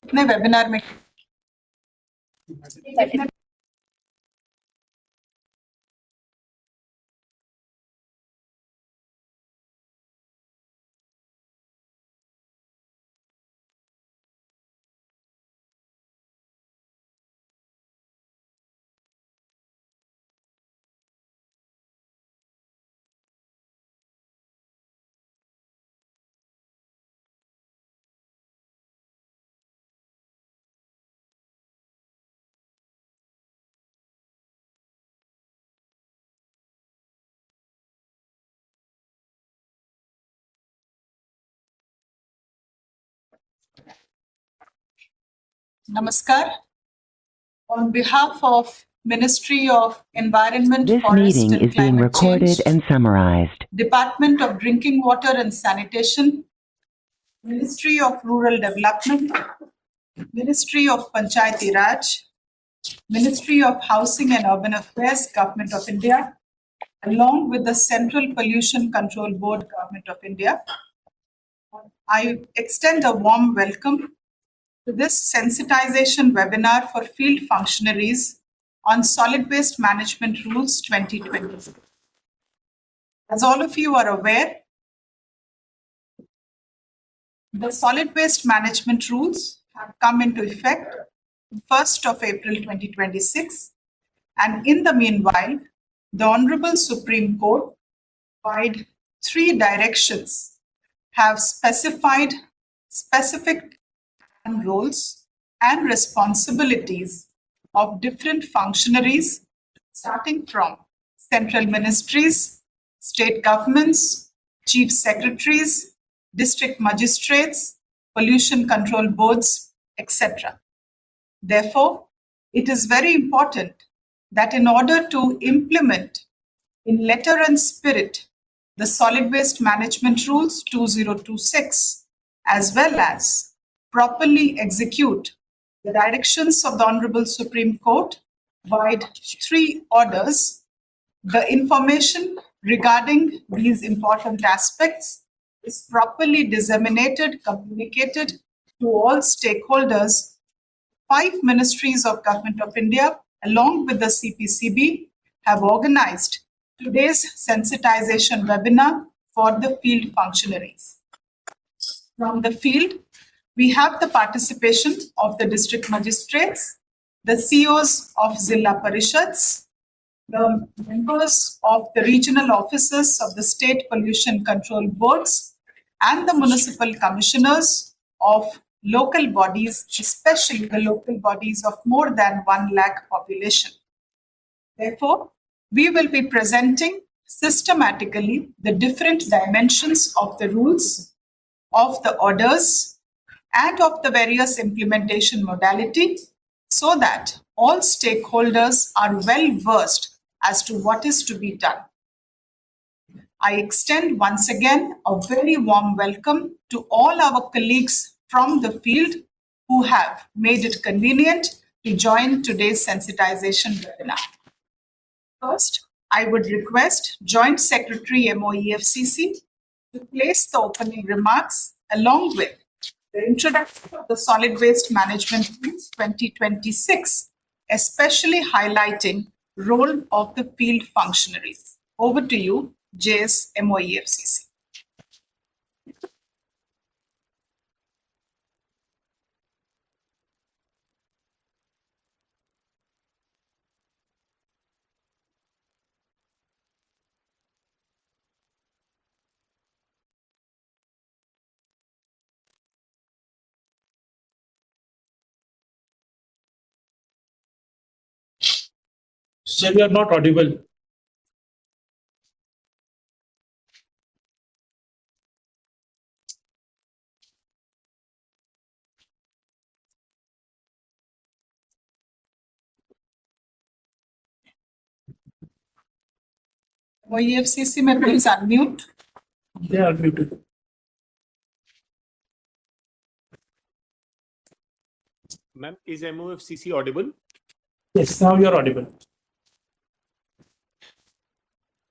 अपने वेबिनार में Namaskar. On behalf of Ministry of Environment, This Forest meeting and is being Climate recorded Change, and summarized. Department of Drinking Water and Sanitation, Ministry of Rural Development, Ministry of Panchayati Raj, Ministry of Housing and Urban Affairs, Government of India, along with the Central Pollution Control Board, Government of India, I extend a warm welcome to this sensitization webinar for field functionaries on Solid Waste Management Rules 2020. As all of you are aware, the Solid Waste Management Rules have come into effect 1st of April 2026, and in the meanwhile, the Honorable Supreme Court, by 3 directions, have specified specific roles and responsibilities of different functionaries, starting from central ministries, state governments, chief secretaries, district magistrates, pollution control boards, etc. Therefore, it is very important that in order to implement in letter and spirit the Solid Waste Management Rules 2026, as well as properly execute the directions of the Honorable Supreme Court by 3 orders, the information regarding these important aspects is properly disseminated, communicated to all stakeholders. 5 ministries of Government of India, along with the CPCB, have organized today's sensitization webinar for the field functionaries. From the field, we have the participation of the district magistrates, the CEOs of Zilla Parishads, the members of the regional offices of the state pollution control boards, and the municipal commissioners of local bodies, especially the local bodies of more than 1 lakh population. Therefore, we will be presenting systematically the different dimensions of the rules, of the orders, and of the various implementation modality, so that all stakeholders are well versed as to what is to be done. I extend once again a very warm welcome to all our colleagues from the field who have made it convenient to join today's sensitization webinar. First, I would request Joint Secretary MOEFCC to place the opening remarks along with the introduction of the Solid Waste Management Rules 2026, especially highlighting role of the field functionaries. Over to you, JS MOEFCC. Sir, you are not audible. MOEFCC, may please unmute. They are muted. Ma'am, is MOFCC audible? Yes, now you are audible.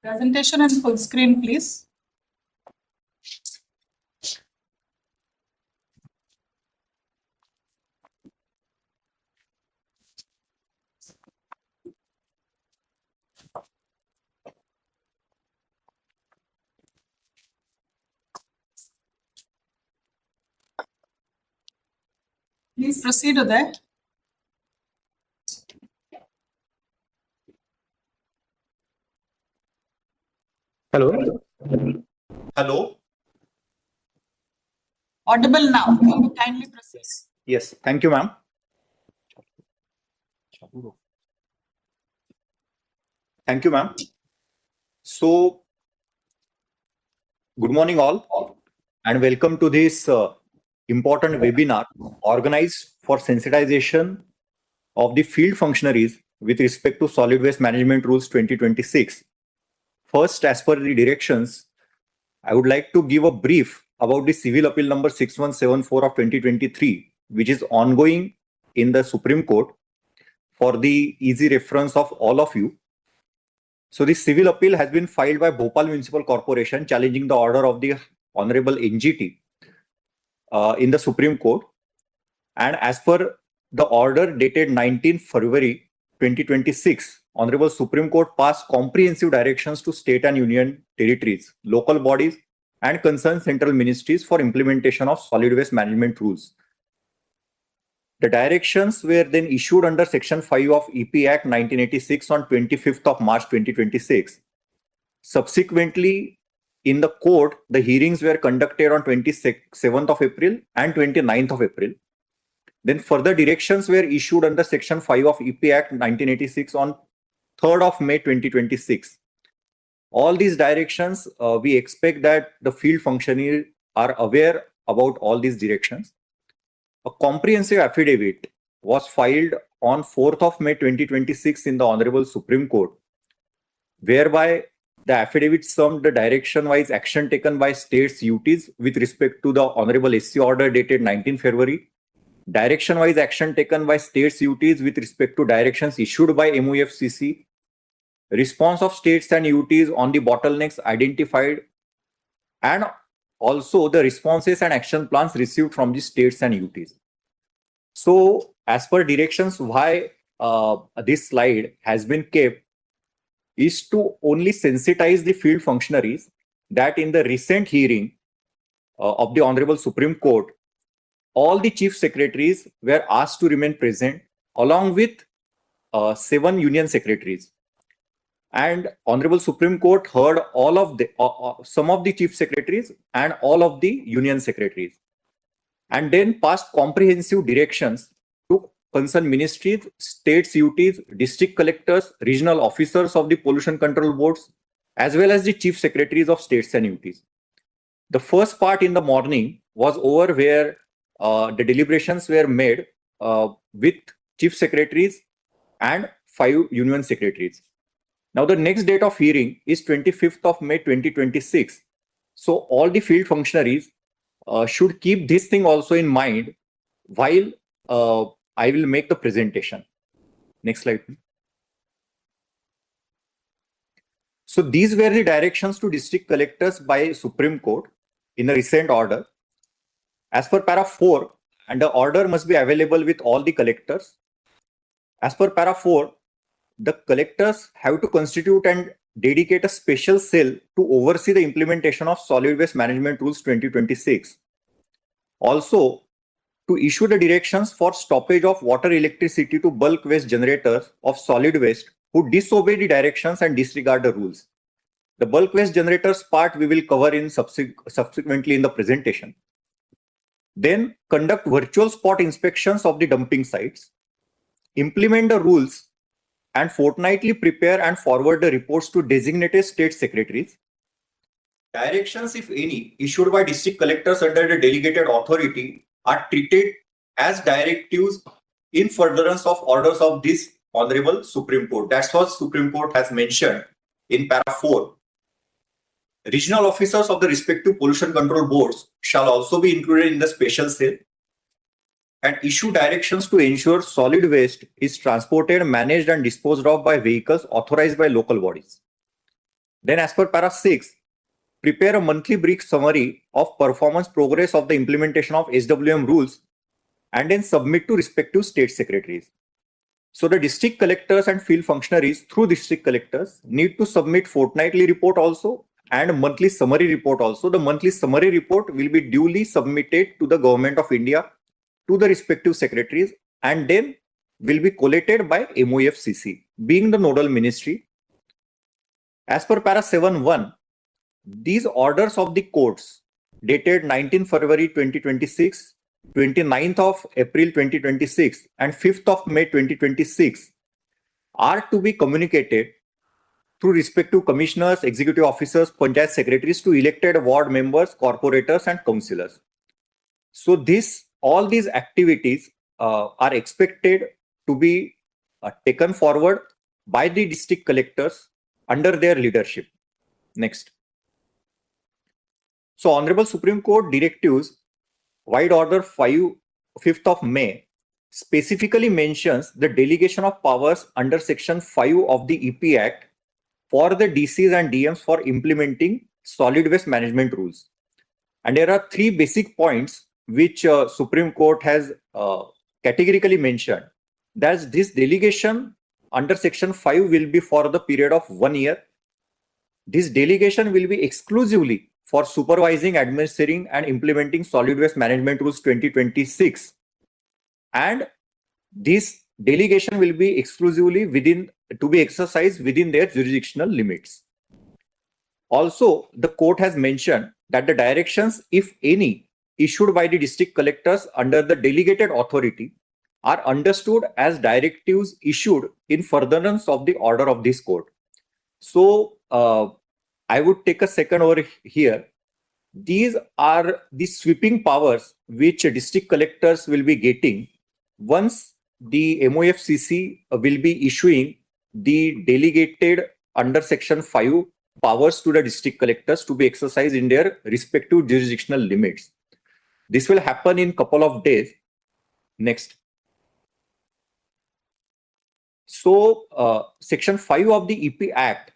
Presentation and full screen, please. Please proceed, Uday. Hello. Hello. Audible now. Kindly proceed. Yes. Thank you, ma'am. Thank you, ma'am. So, good morning, all, and welcome to this important webinar organized for sensitization of the field functionaries with respect to solid waste management rules 2026. First, as per the directions, I would like to give a brief about the civil appeal number 6174 of 2023, which is ongoing in the Supreme Court for the easy reference of all of you. So this civil appeal has been filed by Bhopal Municipal Corporation challenging the order of the Honorable NGT in the Supreme Court. And as per the order dated 19 February 2026, Honorable Supreme Court passed comprehensive directions to state and union territories, local bodies, and concerned central ministries for implementation of solid waste management rules. The directions were then issued under Section 5 of EP Act 1986 on 25th of March 2026. Subsequently, in the court, the hearings were conducted on 27th of April and 29th of April. Then further directions were issued under Section 5 of EP Act 1986 on 3rd of May 2026. All these directions, we expect that the field functionaries are aware about all these directions. A comprehensive affidavit was filed on 4th of May 2026 in the Honorable Supreme Court, whereby the affidavit summed the direction-wise action taken by states UTs with respect to the Honorable SC order dated 19 February, direction-wise action taken by states UTs with respect to directions issued by MOFCC, response of states and UTs on the bottlenecks identified, and also the responses and action plans received from the states and UTs. So as per directions, why this slide has been kept is to only sensitize the field functionaries that in the recent hearing of the Honorable Supreme Court, all the chief secretaries were asked to remain present along with 7 union secretaries. And Honorable Supreme Court heard all of the some of the chief secretaries and all of the union secretaries, and then passed comprehensive directions to concerned ministries, states, UTs, district collectors, regional officers of the pollution control boards, as well as the chief secretaries of states and UTs. The first part in the morning was over, where the deliberations were made with chief secretaries and 5 union secretaries. Now, the next date of hearing is 25th of May 2026. So all the field functionaries should keep this thing also in mind while I will make the presentation. Next slide, please. So these were the directions to district collectors by Supreme Court in a recent order. As per para 4, and the order must be available with all the collectors. As per para 4, the collectors have to constitute and dedicate a special cell to oversee the implementation of solid waste management rules 2026. Also, to issue the directions for stoppage of water electricity to bulk waste generators of solid waste who disobey the directions and disregard the rules. The bulk waste generators part we will cover in subsequently in the presentation. Then conduct virtual spot inspections of the dumping sites, implement the rules, and fortnightly prepare and forward the reports to designated state secretaries. Directions, if any, issued by district collectors under the delegated authority are treated as directives in furtherance of orders of this Honorable Supreme Court. That's what Supreme Court has mentioned in para 4. Regional officers of the respective pollution control boards shall also be included in the special cell and issue directions to ensure solid waste is transported, managed, and disposed of by vehicles authorized by local bodies. Then, as per para 6, prepare a monthly brief summary of performance progress of the implementation of SWM rules and then submit to respective state secretaries. So the district collectors and field functionaries through district collectors need to submit fortnightly report also and monthly summary report also. The monthly summary report will be duly submitted to the Government of India to the respective secretaries and then will be collated by MOFCC, being the nodal ministry. As per para 7.1, these orders of the courts dated 19 February 2026, 29th of April 2026 and 5th of May 2026 are to be communicated through respective commissioners, executive officers, panchayat secretaries to elected ward members, corporators and councillors. So all these activities are expected to be taken forward by the district collectors under their leadership. Next. So Honorable Supreme Court directives Wide Order 5th of May specifically mentions the delegation of powers under Section 5 of the EP Act for the DCs and DMs for implementing solid waste management rules. And there are three basic points which Supreme Court has categorically mentioned. That's this delegation under Section 5 will be for the period of 1 year. This delegation will be exclusively for supervising, administering and implementing solid waste management rules 2026. And this delegation will be exclusively to be exercised within their jurisdictional limits. Also, the court has mentioned that the directions, if any, issued by the district collectors under the delegated authority are understood as directives issued in furtherance of the order of this court. So, I would take a second over here. These are the sweeping powers which district collectors will be getting once the MOFCC will be issuing the delegated under Section 5 powers to the district collectors to be exercised in their respective jurisdictional limits. This will happen in couple of days. Next. So, Section 5 of the EP Act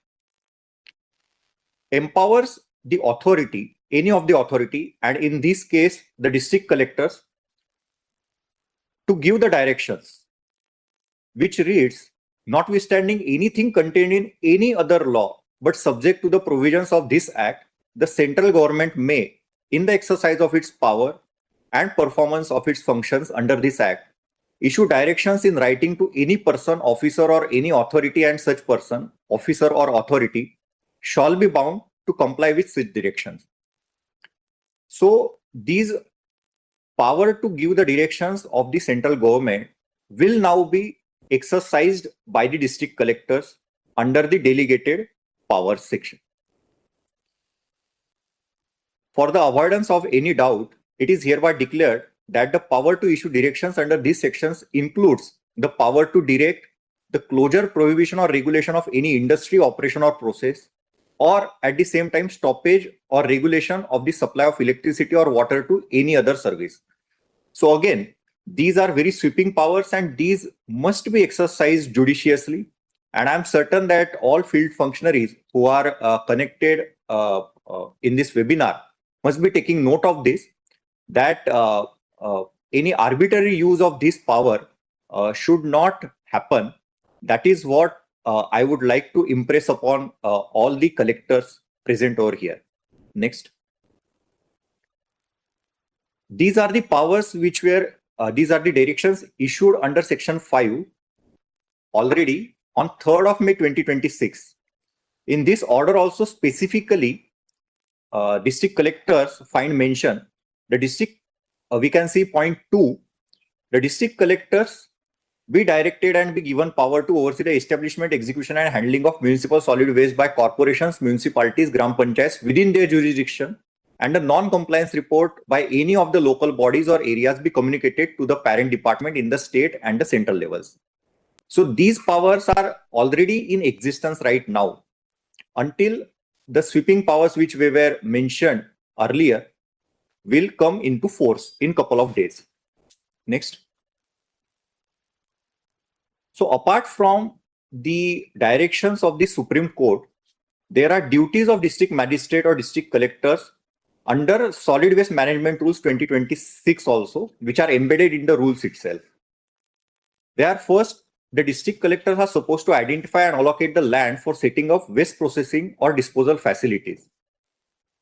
empowers the authority, any of the authority, and in this case, the district collectors, to give the directions, which reads, notwithstanding anything contained in any other law, but subject to the provisions of this Act, the central government may, in the exercise of its power and performance of its functions under this Act, issue directions in writing to any person, officer or any authority, and such person, officer or authority shall be bound to comply with such directions. So these power to give the directions of the central government will now be exercised by the district collectors under the delegated powers section. For the avoidance of any doubt, it is hereby declared that the power to issue directions under these sections includes the power to direct the closure, prohibition or regulation of any industry, operation or process, or at the same time stoppage or regulation of the supply of electricity or water to any other service. So again, these are very sweeping powers and these must be exercised judiciously. And I'm certain that all field functionaries who are connected in this webinar must be taking note of this, that any arbitrary use of this power should not happen. That is what I would like to impress upon all the collectors present over here. Next. These are the powers which were, these are the directions issued under Section 5 already on 3rd of May 2026. In this order also specifically, district collectors find mention, the district, we can see point 2, the district collectors be directed and be given power to oversee the establishment, execution and handling of municipal solid waste by corporations, municipalities, gram panchayats within their jurisdiction, and a non-compliance report by any of the local bodies or areas be communicated to the parent department in the state and the central levels. So these powers are already in existence right now until the sweeping powers which we were mentioned earlier will come into force in couple of days. Next. So apart from the directions of the Supreme Court, there are duties of district magistrate or district collectors under Solid Waste Management Rules 2026 also, which are embedded in the rules itself. They are first, the district collectors are supposed to identify and allocate the land for setting up waste processing or disposal facilities.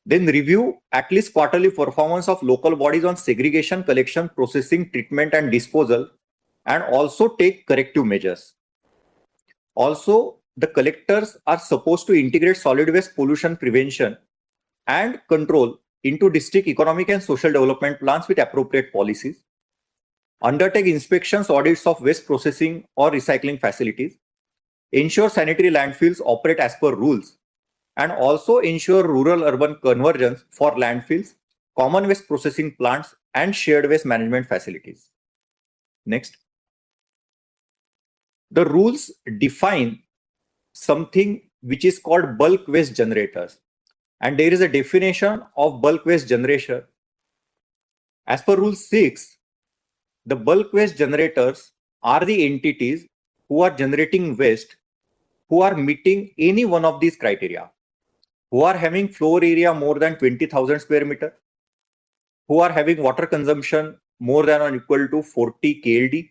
Then review at least quarterly performance of local bodies on segregation, collection, processing, treatment, and disposal, and also take corrective measures. Also, the collectors are supposed to integrate solid waste pollution prevention and control into district economic and social development plans with appropriate policies. Undertake inspections, audits of waste processing or recycling facilities. Ensure sanitary landfills operate as per rules, and also ensure rural-urban convergence for landfills, common waste processing plants, and shared waste management facilities. Next. The rules define something which is called bulk waste generators, and there is a definition of bulk waste generation. As per Rule 6, the bulk waste generators are the entities who are generating waste who are meeting any one of these criteria, who are having floor area more than 20,000 square meter, who are having water consumption more than or equal to 40 KLD,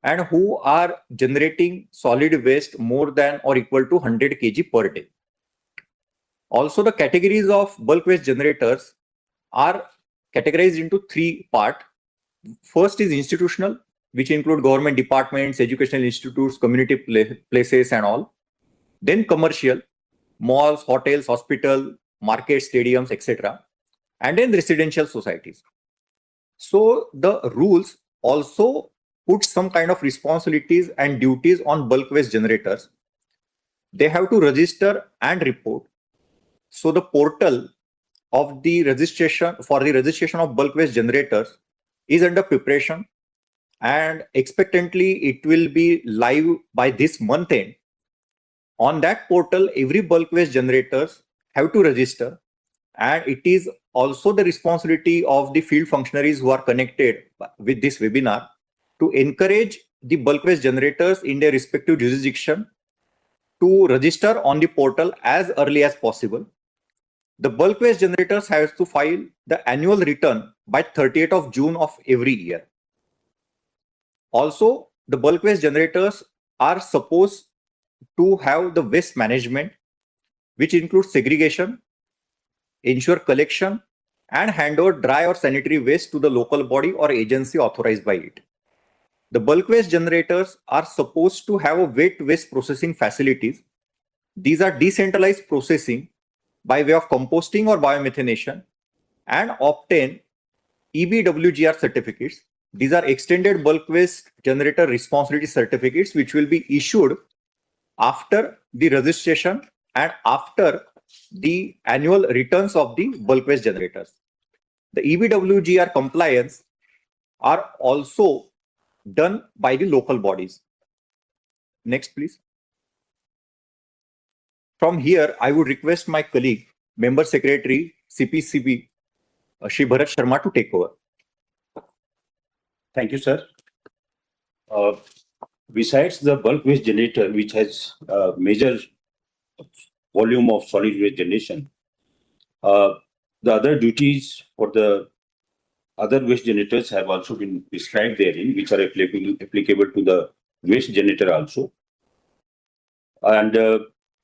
and who are generating solid waste more than or equal to 100 kg per day. Also, the categories of bulk waste generators are categorized into three parts. First is institutional, which include government departments, educational institutes, community places and all. Then commercial, malls, hotels, hospital, markets, stadiums, etc. And then residential societies. So the rules also put some kind of responsibilities and duties on bulk waste generators. They have to register and report. So the portal of the registration for the registration of bulk waste generators is under preparation, and expectantly it will be live by this month end. On that portal, every bulk waste generators have to register, and it is also the responsibility of the field functionaries who are connected with this webinar to encourage the bulk waste generators in their respective jurisdiction to register on the portal as early as possible. The bulk waste generators have to file the annual return by 30th of June of every year. Also, the bulk waste generators are supposed to have the waste management, which includes segregation, ensure collection, and hand over dry or sanitary waste to the local body or agency authorized by it. The bulk waste generators are supposed to have a wet waste processing facilities. These are decentralized processing by way of composting or biomethanation, and obtain EBWGR certificates. These are extended bulk waste generator responsibility certificates, which will be issued after the registration and after the annual returns of the bulk waste generators. The EBWGR compliance are also done by the local bodies. Next, please. From here, I would request my colleague, Member Secretary, CPCB, Shri Bharat Sharma, to take over. Thank you, sir. Besides the bulk waste generator, which has a major volume of solid waste generation, the other duties for the other waste generators have also been described therein, which are applicable to the waste generator also. And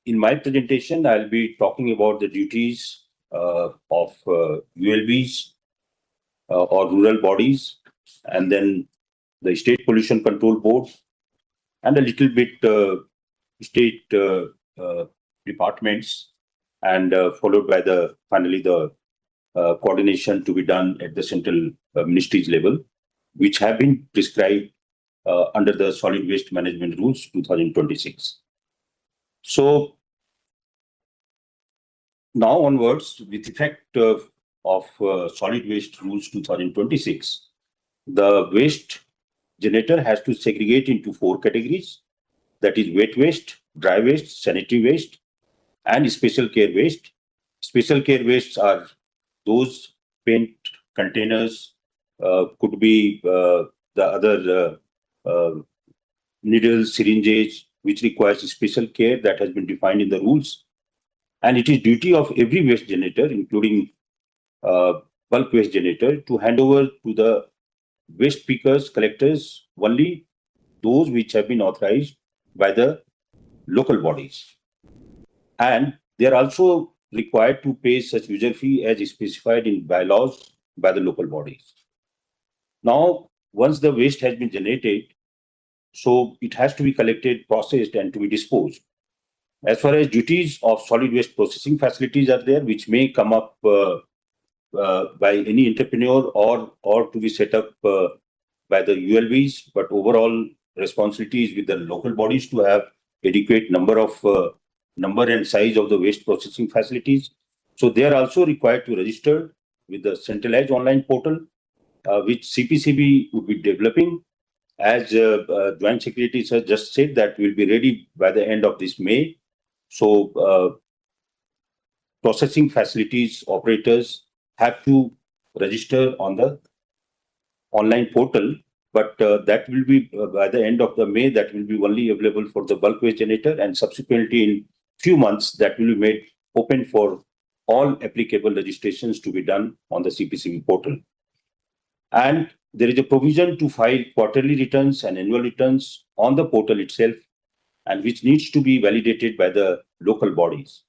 in my presentation, I'll be talking about the duties of ULBs or rural bodies, and then the State Pollution Control Board, and a little bit state departments, and followed by finally the coordination to be done at the central ministries level, which have been prescribed under the Solid Waste Management Rules 2026. So now onwards, with effect of Solid Waste Rules 2026, the waste generator has to segregate into 4 categories, that is wet waste, dry waste, sanitary waste, and special care waste. Special care wastes are those paint containers, could be the other needles, syringes, which requires special care that has been defined in the rules. And it is duty of every waste generator, including bulk waste generator, to hand over to the waste pickers, collectors, only those which have been authorized by the local bodies. And they are also required to pay such user fee as specified in bylaws by the local bodies. Now, once the waste has been generated, so it has to be collected, processed, and to be disposed. As far as duties of solid waste processing facilities are there, which may come up by any entrepreneur or to be set up by the ULBs, but overall responsibility is with the local bodies to have adequate number and size of the waste processing facilities. So they are also required to register with the centralized online portal, which CPCB would be developing. As Joint Secretary has just said, that will be ready by the end of this May. So processing facilities operators have to register on the online portal, but that will be by the end of the May, that will be only available for the bulk waste generator, and subsequently in few months that will be made open for all applicable registrations to be done on the CPCB portal. And there is a provision to file quarterly returns and annual returns on the portal itself, and which needs to be validated by the local bodies.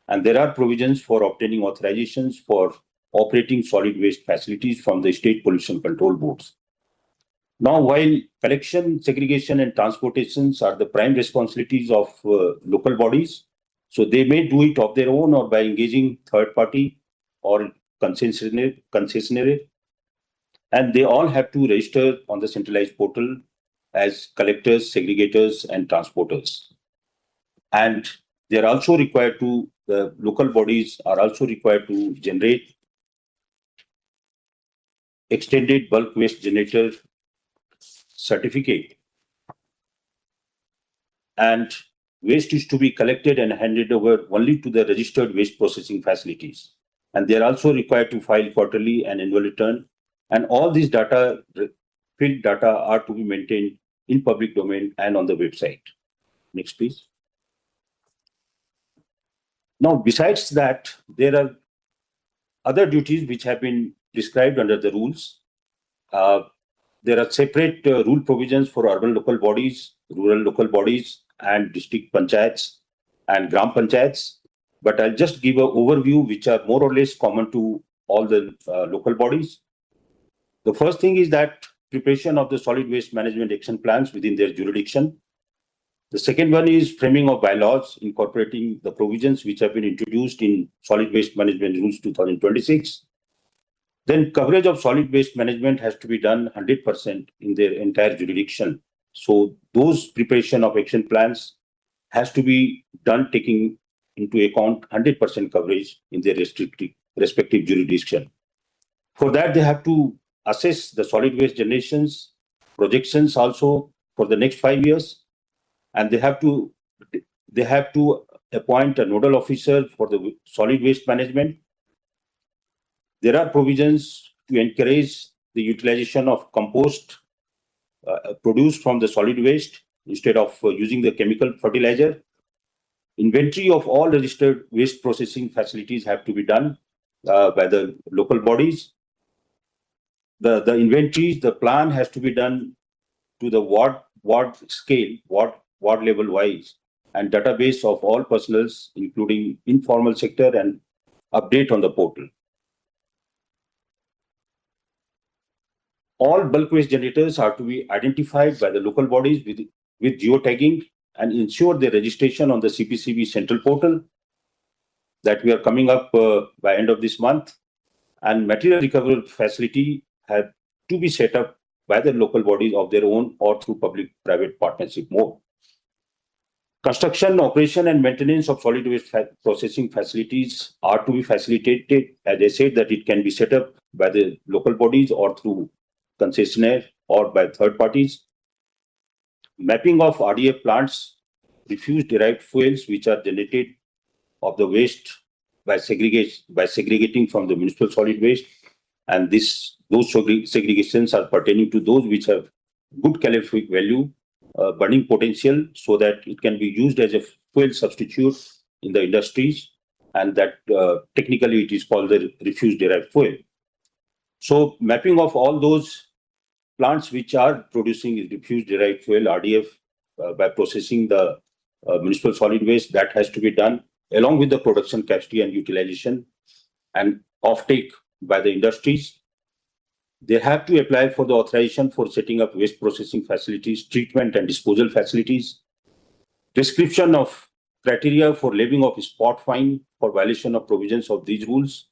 And there are provisions for obtaining authorizations for operating solid waste facilities from the state pollution control boards. Now, while collection, segregation, and transportations are the prime responsibilities of local bodies, so they may do it of their own or by engaging third party or concessionary, and they all have to register on the centralized portal as collectors, segregators, and transporters. And they are also required to, the local bodies are also required to generate extended bulk waste generator certificate, and waste is to be collected and handed over only to the registered waste processing facilities. And they are also required to file quarterly and annual return. And all these data, field data, are to be maintained in public domain and on the website. Next, please. Now, besides that, there are other duties which have been prescribed under the rules. There are separate rule provisions for urban local bodies, rural local bodies, and district panchayats and gram panchayats. But I'll just give an overview which are more or less common to all the local bodies. The first thing is that preparation of the solid waste management action plans within their jurisdiction. The second one is framing of bylaws incorporating the provisions which have been introduced in Solid Waste Management Rules 2026. Then coverage of solid waste management has to be done 100% in their entire jurisdiction. So those preparation of action plans has to be done taking into account 100% coverage in their respective jurisdiction. For that, they have to assess the solid waste generations, projections also for the next 5 years, and they have to appoint a nodal officer for the solid waste management. There are provisions to encourage the utilization of compost produced from the solid waste instead of using the chemical fertilizer. Inventory of all registered waste processing facilities have to be done by the local bodies. The inventories, the plan has to be done to the ward scale, ward level wise, and database of all personnels, including informal sector, and update on the portal. All bulk waste generators are to be identified by the local bodies with geotagging and ensure their registration on the CPCB central portal that we are coming up by end of this month. And material recovery facility have to be set up by the local bodies of their own or through public-private partnership mode. Construction, operation, and maintenance of solid waste processing facilities are to be facilitated. As I said, that it can be set up by the local bodies or through concessionaire or by third parties. Mapping of RDF plants, refuse-derived fuels which are generated of the waste by segregating from the municipal solid waste, and those segregations are pertaining to those which have good calorific value, burning potential, so that it can be used as a fuel substitute in the industries, and that technically it is called the refuse-derived fuel. So mapping of all those plants which are producing refuse-derived fuel, RDF, by processing the municipal solid waste, that has to be done. along with the production capacity and utilization and offtake by the industries. They have to apply for the authorization for setting up waste processing facilities, treatment and disposal facilities, description of criteria for levying of spot fine for violation of provisions of these rules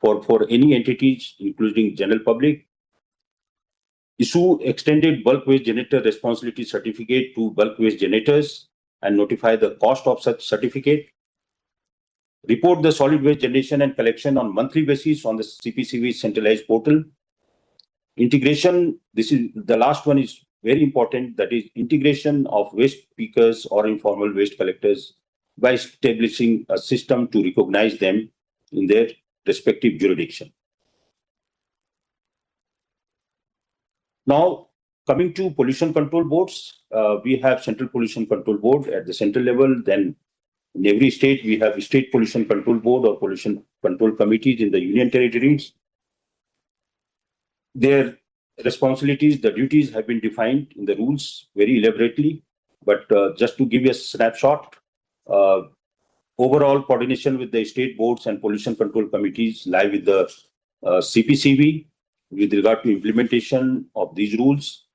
for any entities, including general public, issue extended bulk waste generator responsibility certificate to bulk waste generators and notify the cost of such certificate, report the solid waste generation and collection on monthly basis on the CPCB centralized portal. Integration, this is the last one is very important, that is integration of waste pickers or informal waste collectors by establishing a system to recognize them in their respective jurisdiction. Now, coming to pollution control boards, we have Central Pollution Control Board at the central level. Then in every state, we have State Pollution Control Board or Pollution Control Committees in the union territories. Their responsibilities, the duties have been defined in the rules very elaborately. But just to give you a snapshot, overall coordination with the state boards and pollution control committees lie with the CPCB with regard to implementation of these rules.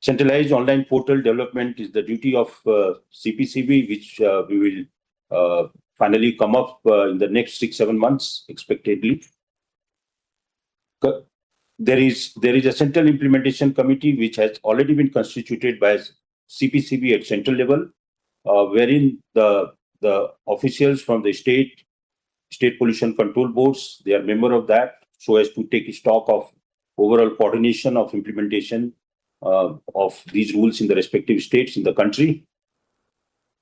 Centralized online portal development is the duty of CPCB, which we will finally come up in the next 6-7 months expectedly. There is a central implementation committee which has already been constituted by CPCB at central level, wherein the officials from the state pollution control boards, they are member of that, so as to take stock of overall coordination of implementation of these rules in the respective states in the country.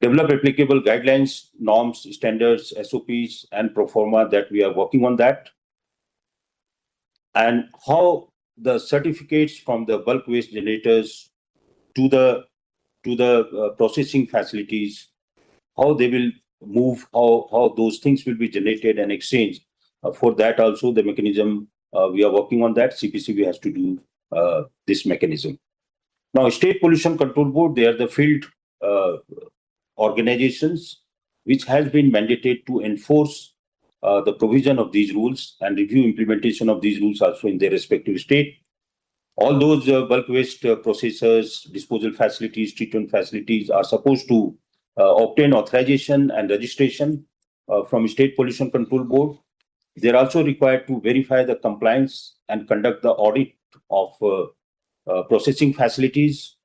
Develop applicable guidelines, norms, standards, SOPs, and pro forma that we are working on that. And how the certificates from the bulk waste generators to the processing facilities, how they will move, how those things will be generated and exchanged. For that also the mechanism, we are working on that. CPCB has to do this mechanism. Now, State Pollution Control Board, they are the field organizations which has been mandated to enforce the provision of these rules and review implementation of these rules also in their respective state. All those bulk waste processors, disposal facilities, treatment facilities are supposed to obtain authorization and registration from State Pollution Control Board. They are also required to verify the compliance and conduct the audit of processing facilities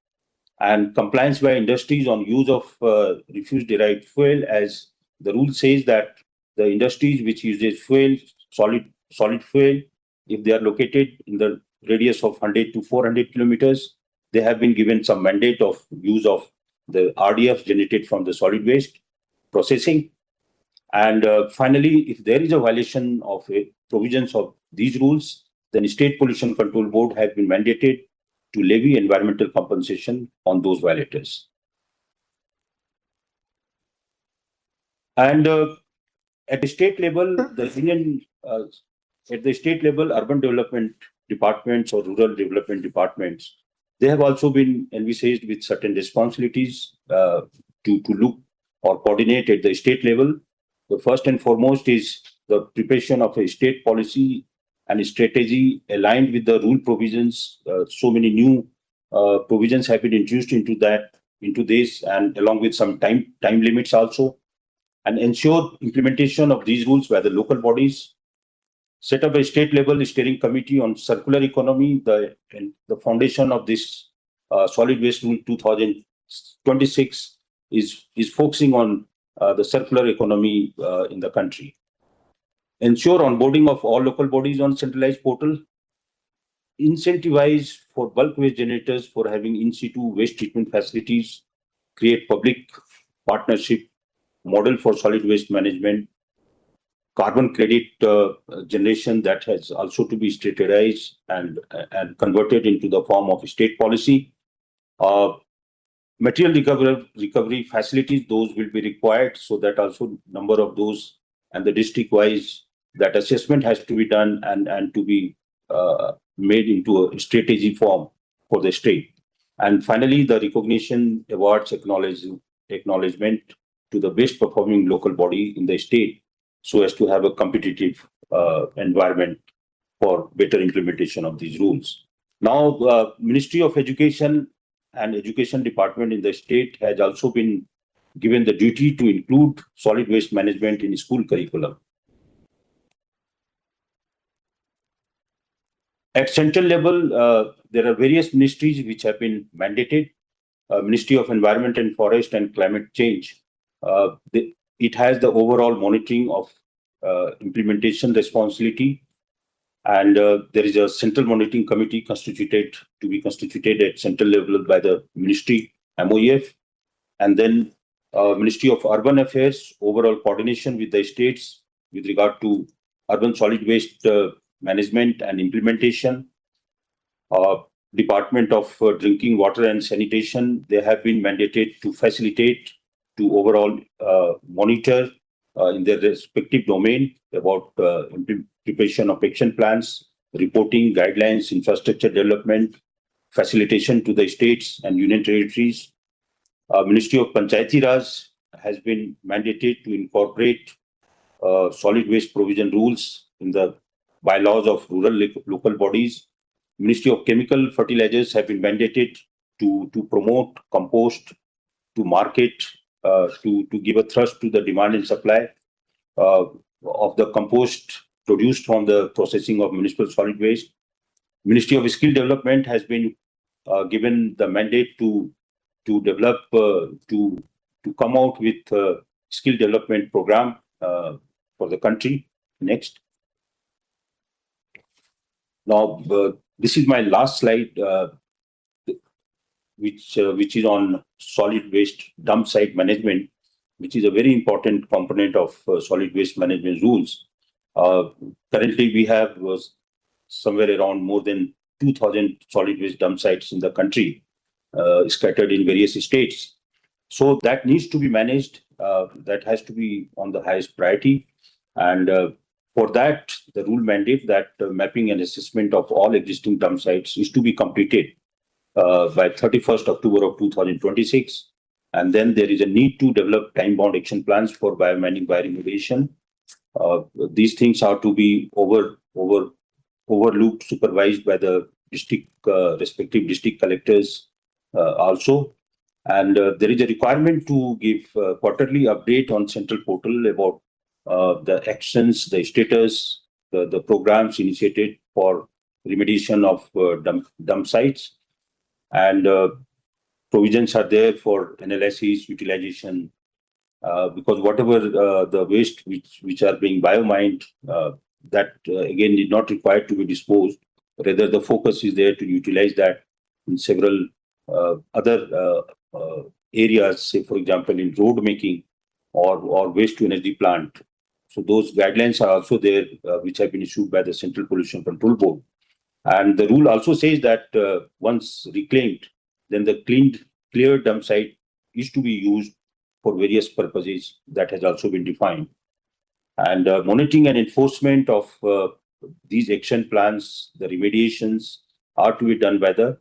and compliance by industries on use of refuse-derived fuel, as the rule says that the industries which uses fuel, solid fuel, if they are located in the radius of 100 to 400 kilometers, they have been given some mandate of use of the RDF generated from the solid waste processing. And finally, if there is a violation of provisions of these rules, then State Pollution Control Board has been mandated to levy environmental compensation on those violators. And at the state level, the union, at the state level, urban development departments or rural development departments, they have also been envisaged with certain responsibilities to look or coordinate at the state level. The first and foremost is the preparation of a state policy and a strategy aligned with the rule provisions. So many new provisions have been introduced into this, and along with some time limits also, and ensure implementation of these rules by the local bodies. Set up a state level steering committee on circular economy. The foundation of this solid waste rule 2026 is focusing on the circular economy in the country. Ensure onboarding of all local bodies on centralized portal. Incentivize for bulk waste generators for having in situ waste treatment facilities. Create public partnership model for solid waste management. Carbon credit generation that has also to be statized and converted into the form of state policy. Material recovery facilities, those will be required, so that also number of those, and the district wise, that assessment has to be done and to be made into a strategy form for the state. And finally, the recognition, awards, acknowledgement to the best performing local body in the state so as to have a competitive environment for better implementation of these rules. Now, Ministry of Education and Education Department in the state has also been given the duty to include solid waste management in school curriculum. At central level, there are various ministries which have been mandated. Ministry of Environment and Forest and Climate Change. It has the overall monitoring of implementation responsibility, and there is a central monitoring committee constituted at central level by the ministry MOEF, and then Ministry of Urban Affairs, overall coordination with the states with regard to urban solid waste management and implementation. Department of Drinking Water and Sanitation, they have been mandated to facilitate, to overall monitor in their respective domain about preparation of action plans, reporting, guidelines, infrastructure development, facilitation to the states and union territories. Ministry of Panchayati Raj has been mandated to incorporate solid waste provision rules in the bylaws of rural local bodies. Ministry of Chemical Fertilizers have been mandated to promote compost, to market, to give a thrust to the demand and supply of the compost produced from the processing of municipal solid waste. Ministry of Skill Development has been given the mandate to develop, to come out with skill development program for the country. Next. Now, this is my last slide, which is on solid waste dump site management, which is a very important component of solid waste management rules. Currently, we have somewhere around more than 2,000 solid waste dump sites in the country, scattered in various states. So that needs to be managed. That has to be on the highest priority. And for that, the rule mandate that mapping and assessment of all existing dump sites is to be completed by 31st October of 2026. And then there is a need to develop time-bound action plans for biomining, bioremediation. These things are to be overlooked, supervised by the respective district collectors also. And there is a requirement to give quarterly update on central portal about the actions, the status, the programs initiated for remediation of dump sites, and provisions are there for analysis, utilization, because whatever the waste which are being biomined, that again is not required to be disposed. Rather, the focus is there to utilize that in several other areas, say for example in road making or waste to energy plant. So those guidelines are also there, which have been issued by the Central Pollution Control Board. And the rule also says that once reclaimed, then the cleared dump site is to be used for various purposes that has also been defined. And monitoring and enforcement of these action plans, the remediations are to be done by the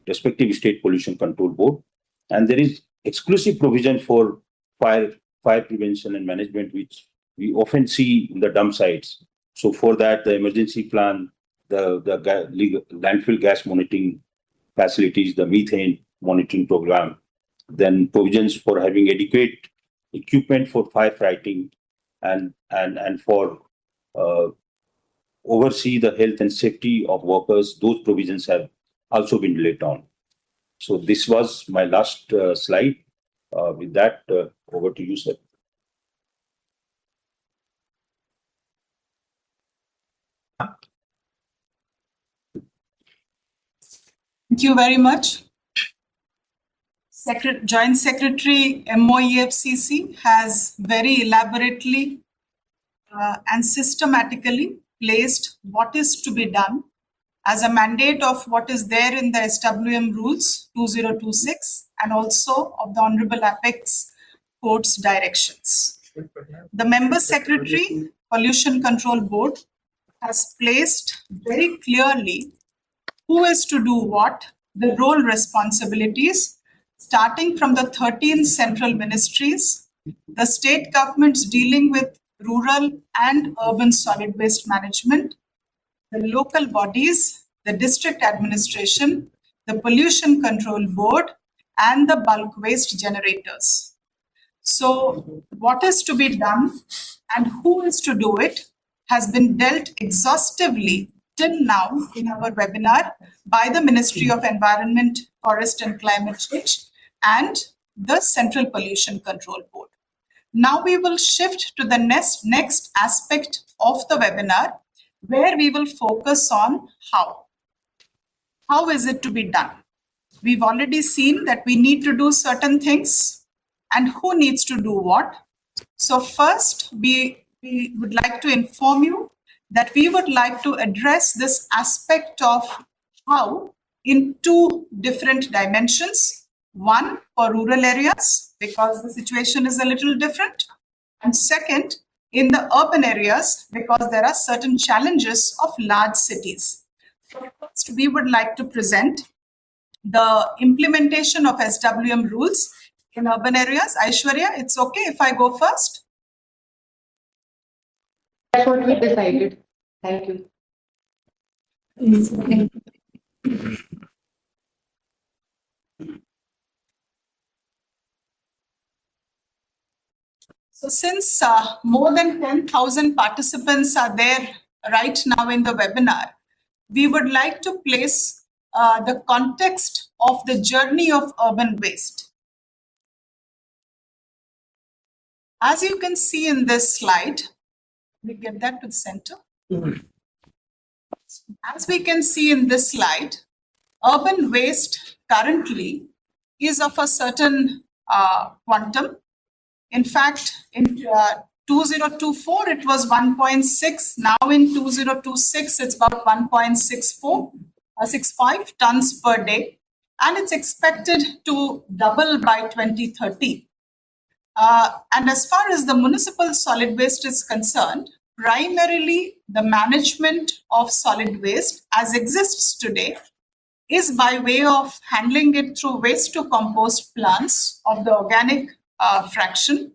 respective state pollution control board. And there is exclusive provision for fire prevention and management, which we often see in the dump sites. So for that, the emergency plan, the landfill gas monitoring facilities, the methane monitoring program, then provisions for having adequate equipment for firefighting and for oversee the health and safety of workers. Those provisions have also been laid down. So this was my last slide. With that, over to you, sir. Thank you very much. Joint Secretary MOEFCC has very elaborately and systematically placed what is to be done as a mandate of what is there in the SWM rules 2026 and also of the Honorable Apex Court's directions. The Member Secretary, Pollution Control Board, has placed very clearly who is to do what, the role responsibilities, starting from the 13 central ministries the state governments dealing with rural and urban solid waste management, the local bodies, the district administration, the pollution control board, and the bulk waste generators. So what is to be done and who is to do it has been dealt exhaustively till now in our webinar by the Ministry of Environment, Forest and Climate Change and the Central Pollution Control Board. Now we will shift to the next aspect of the webinar, where we will focus on how. How is it to be done? We've already seen that we need to do certain things and who needs to do what. So first, we would like to inform you that we would like to address this aspect of how in two different dimensions. One, for rural areas, because the situation is a little different. And second, in the urban areas, because there are certain challenges of large cities. So first, we would like to present the implementation of SWM rules in urban areas. Aishwarya, it's okay if I go first? That's what we decided. Thank you. So since more than 10,000 participants are there right now in the webinar, we would like to place the context of the journey of urban waste. As you can see in this slide, we get that to the center. As we can see in this slide, urban waste currently is of a certain quantum. In fact, in 2024, it was 1.6. Now in 2026, it's about 1.65 tons per day. And it's expected to double by 2030. And as far as the municipal solid waste is concerned, primarily the management of solid waste as exists today is by way of handling it through waste to compost plants of the organic fraction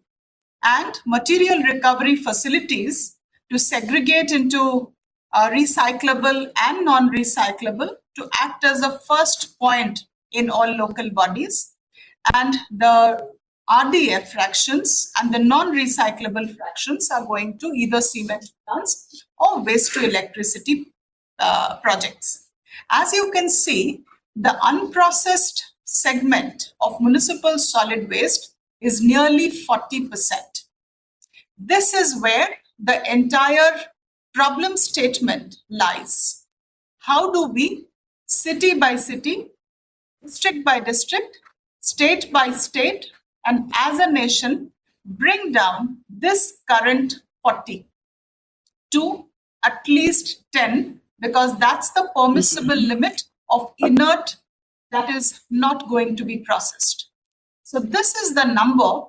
and material recovery facilities to segregate into recyclable and non-recyclable to act as a first point in all local bodies, and the RDF fractions and the non-recyclable fractions are going to either cement plants or waste to electricity projects. As you can see, the unprocessed segment of municipal solid waste is nearly 40%. This is where the entire problem statement lies. How do we, city by city, district by district, state by state, and as a nation, bring down this current 40 to at least 10, because that's the permissible limit of inert that is not going to be processed. So this is the number.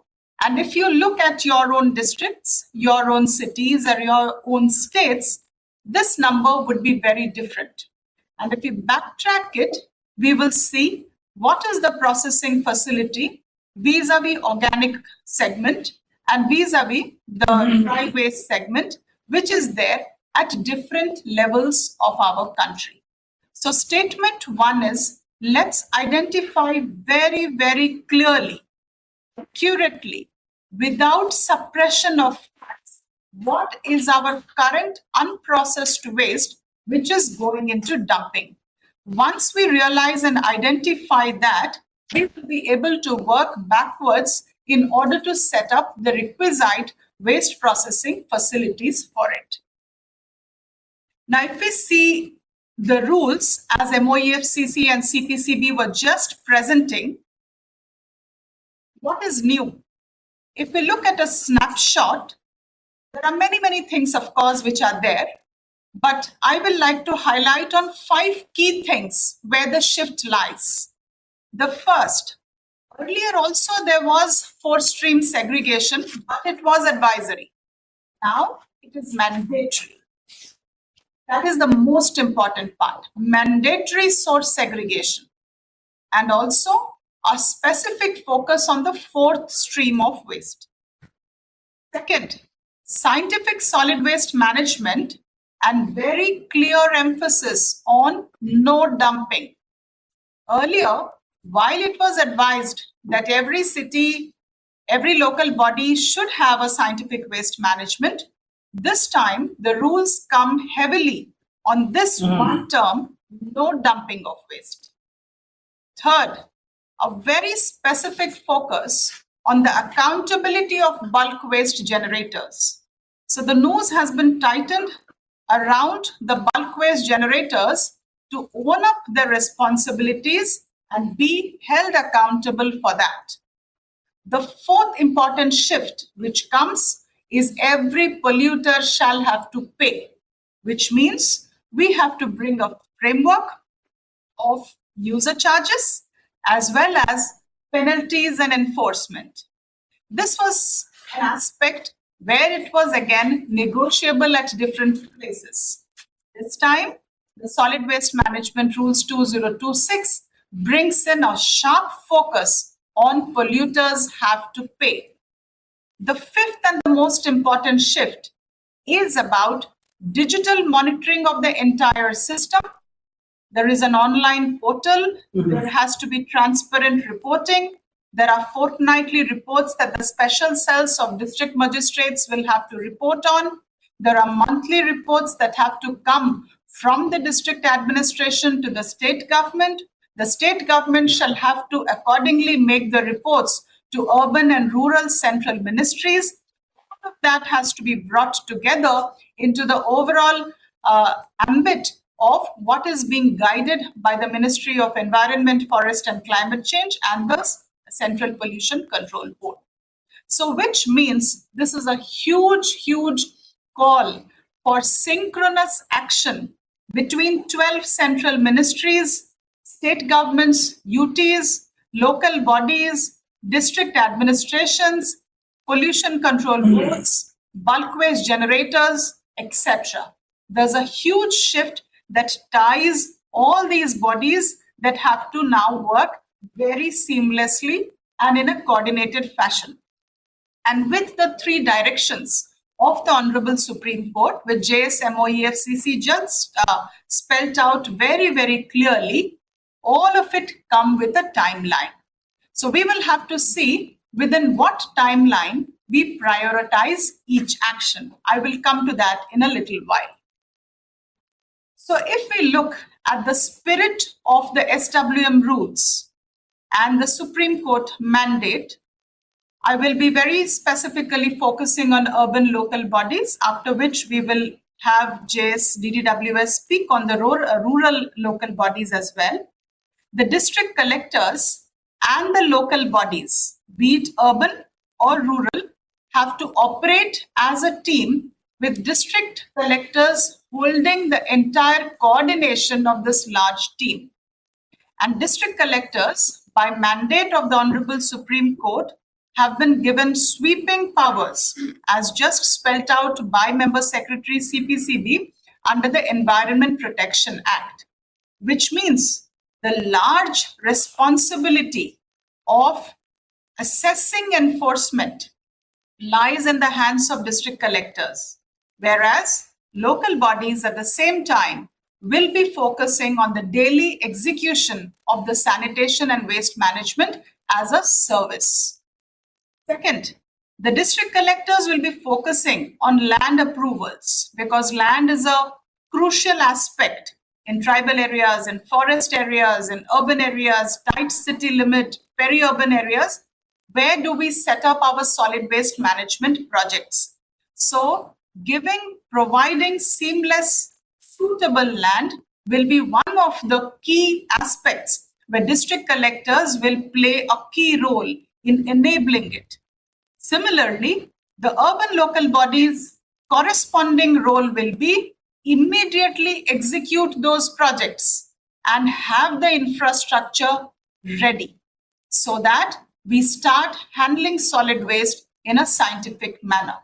And if you look at your own districts, your own cities, or your own states, this number would be very different. And if you backtrack it, we will see what is the processing facility vis-a-vis organic segment and vis-a-vis the dry waste segment, which is there at different levels of our country. So statement one is, let's identify very, very clearly, accurately, without suppression of facts, what is our current unprocessed waste which is going into dumping. Once we realize and identify that, we will be able to work backwards in order to set up the requisite waste processing facilities for it. Now, if we see the rules as MOEFCC and CPCB were just presenting, what is new? If we look at a snapshot, there are many, many things, of course, which are there. But I will like to highlight on 5 key things where the shift lies. The first, earlier also there was 4-stream segregation, but it was advisory. Now it is mandatory. That is the most important part, mandatory source segregation. And also a specific focus on the 4th stream of waste. Second, scientific solid waste management and very clear emphasis on no dumping. Earlier, while it was advised that every city, every local body should have a scientific waste management, this time the rules come heavily on this one term, no dumping of waste. Third, a very specific focus on the accountability of bulk waste generators. So the noose has been tightened around the bulk waste generators to own up their responsibilities and be held accountable for that. The fourth important shift which comes is every polluter shall have to pay, which means we have to bring a framework of user charges as well as penalties and enforcement. This was an aspect where it was again negotiable at different places. This time, the Solid Waste Management Rules 2026 brings in a sharp focus on polluters have to pay. The fifth and the most important shift is about digital monitoring of the entire system. There is an online portal. There has to be transparent reporting. There are fortnightly reports that the special cells of district magistrates will have to report on. There are monthly reports that have to come from the district administration to the state government. The state government shall have to accordingly make the reports to urban and rural central ministries. All of that has to be brought together into the overall ambit of what is being guided by the Ministry of Environment, Forest and Climate Change and the Central Pollution Control Board. So which means this is a huge call for synchronous action between 12 central ministries, state governments, UTs, local bodies, district administrations, pollution control boards, bulk waste generators, etc. There's a huge shift that ties all these bodies that have to now work very seamlessly and in a coordinated fashion. And with the three directions of the Honorable Supreme Court, with JSMOEFCC just spelled out very clearly, all of it come with a timeline. So we will have to see within what timeline we prioritize each action. I will come to that in a little while. So if we look at the spirit of the SWM rules and the Supreme Court mandate, I will be very specifically focusing on urban local bodies, after which we will have JS DDWS speak on the rural local bodies as well. The district collectors and the local bodies, be it urban or rural, have to operate as a team with district collectors holding the entire coordination of this large team. And district collectors, by mandate of the Honorable Supreme Court, have been given sweeping powers as just spelled out by Member Secretary CPCB under the Environment Protection Act, which means the large responsibility of assessing enforcement lies in the hands of district collectors, whereas local bodies at the same time will be focusing on the daily execution of the sanitation and waste management as a service. Second, the district collectors will be focusing on land approvals because land is a crucial aspect in tribal areas, in forest areas, in urban areas, tight city limit, peri-urban areas. Where do we set up our solid waste management projects? So providing seamless, suitable land will be one of the key aspects where district collectors will play a key role in enabling it. Similarly, the urban local bodies' corresponding role will be immediately execute those projects and have the infrastructure ready so that we start handling solid waste in a scientific manner.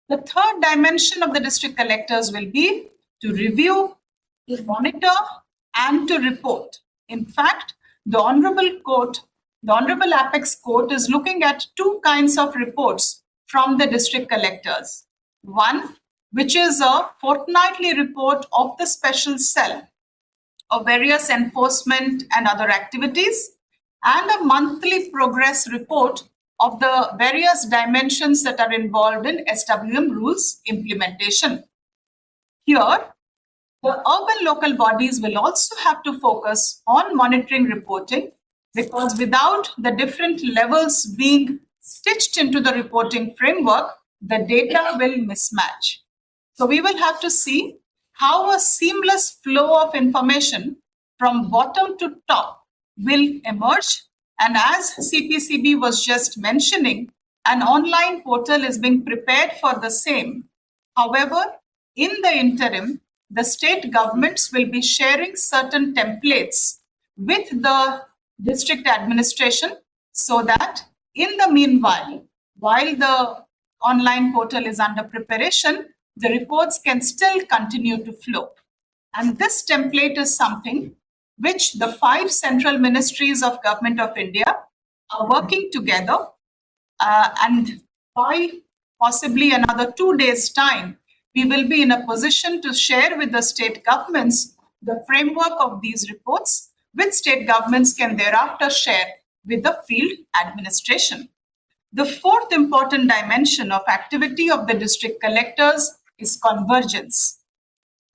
The third dimension of the district collectors will be to review, to monitor, and to report. In fact, the Honorable Apex Court is looking at two kinds of reports from the district collectors. One, which is a fortnightly report of the special cell of various enforcement and other activities, and a monthly progress report of the various dimensions that are involved in SWM rules implementation. Here, the urban local bodies will also have to focus on monitoring reporting, because without the different levels being stitched into the reporting framework, the data will mismatch. So we will have to see how a seamless flow of information from bottom to top will emerge. And as CPCB was just mentioning, an online portal is being prepared for the same. However, in the interim, the state governments will be sharing certain templates with the district administration, so that in the meanwhile, while the online portal is under preparation, the reports can still continue to flow. And this template is something which the 5 central ministries of Government of India are working together, and by possibly another 2 days' time, we will be in a position to share with the state governments the framework of these reports, which state governments can thereafter share with the field administration. The fourth important dimension of activity of the district collectors is convergence.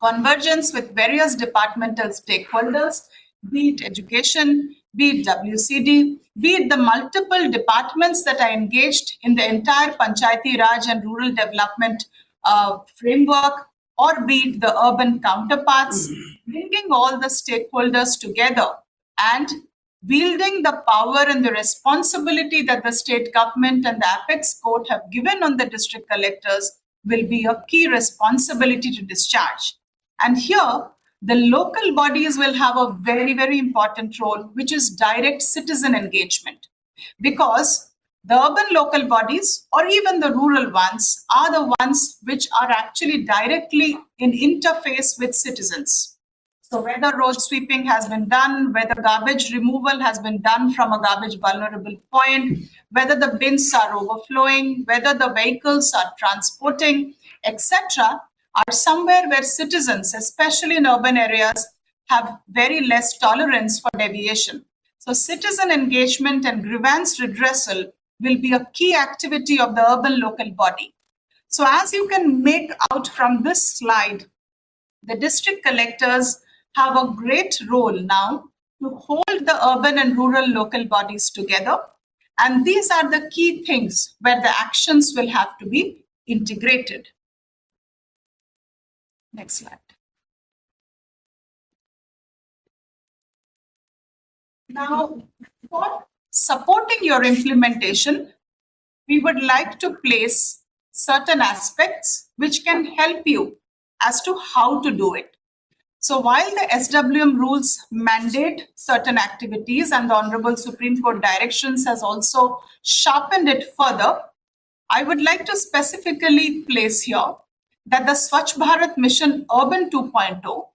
Convergence with various departmental stakeholders, be it education, be it WCD, be it the multiple departments that are engaged in the entire Panchayati Raj and rural development framework, or be it the urban counterparts, bringing all the stakeholders together and wielding the power and the responsibility that the state government and the apex court have given on the district collectors will be a key responsibility to discharge. And here, the local bodies will have a very, very important role, which is direct citizen engagement. Because the urban local bodies, or even the rural ones, are the ones which are actually directly in interface with citizens. So whether road sweeping has been done, whether garbage removal has been done from a garbage vulnerable point, whether the bins are overflowing, whether the vehicles are transporting, etc., are somewhere where citizens, especially in urban areas, have very less tolerance for deviation. So citizen engagement and grievance redressal will be a key activity of the urban local body. So as you can make out from this slide, the district collectors have a great role now to hold the urban and rural local bodies together. And these are the key things where the actions will have to be integrated. Next slide. Now, for supporting your implementation, we would like to place certain aspects which can help you as to how to do it. So while the SWM rules mandate certain activities and the Honorable Supreme Court directions has also sharpened it further, I would like to specifically place here that the Swachh Bharat Mission Urban 2.0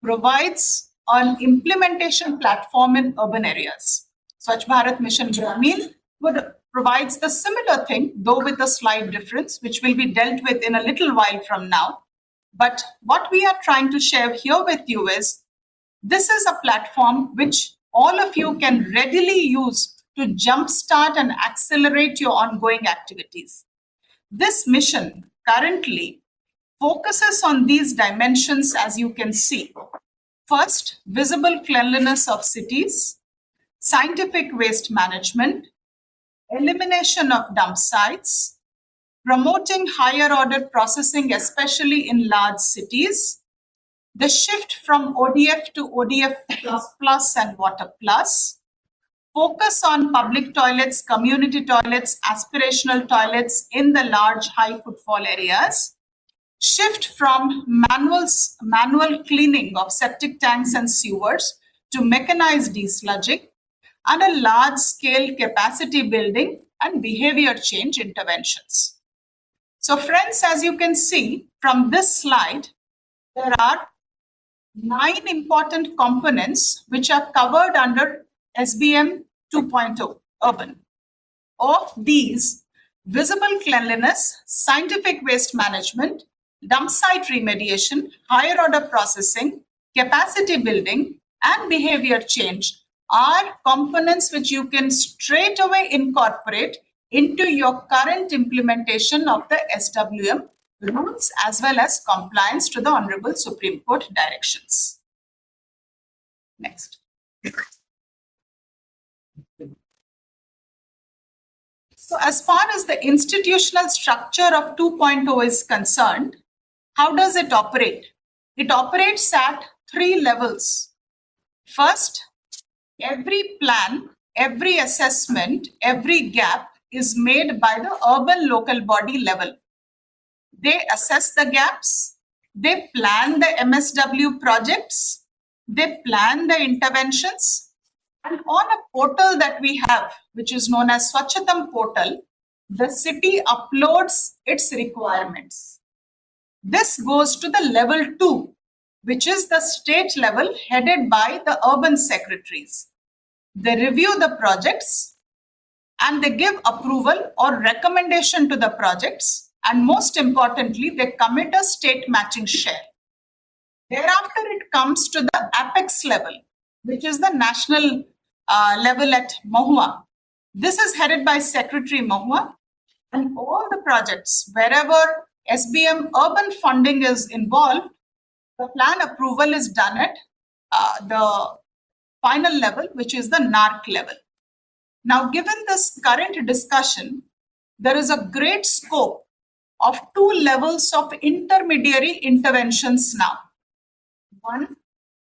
provides an implementation platform in urban areas. Swachh Bharat Mission Gramin provides the similar thing, though with a slight difference, which will be dealt with in a little while from now. But what we are trying to share here with you is, this is a platform which all of you can readily use to jumpstart and accelerate your ongoing activities. This mission currently focuses on these dimensions, as you can see. First, visible cleanliness of cities, scientific waste management, elimination of dump sites, promoting higher order processing, especially in large cities, the shift from ODF to ODF plus and water plus, focus on public toilets, community toilets, aspirational toilets in the large high footfall areas, shift from manual cleaning of septic tanks and sewers to mechanized desludging, and a large scale capacity building and behavior change interventions. So friends, as you can see from this slide, there are 9 important components which are covered under SBM 2.0 urban. Of these, visible cleanliness, scientific waste management, dump site remediation, higher order processing, capacity building, and behavior change are components which you can straight away incorporate into your current implementation of the SWM rules as well as compliance to the Honorable Supreme Court directions. Next. So as far as the institutional structure of 2.0 is concerned, how does it operate? It operates at 3 levels. First, every plan, every assessment, every gap is made by the urban local body level. They assess the gaps, they plan the MSW projects, they plan the interventions, and on a portal that we have, which is known as Swachhatam portal, the city uploads its requirements. This goes to the level 2, which is the state level headed by the urban secretaries. They review the projects and they give approval or recommendation to the projects, and most importantly, they commit a state matching share. Thereafter, it comes to the apex level, which is the national level at Mahua. This is headed by Secretary Mahua, and all the projects, wherever SBM urban funding is involved, the plan approval is done at the final level, which is the NARC level. Now, given this current discussion, there is a great scope of 2 levels of intermediary interventions now. One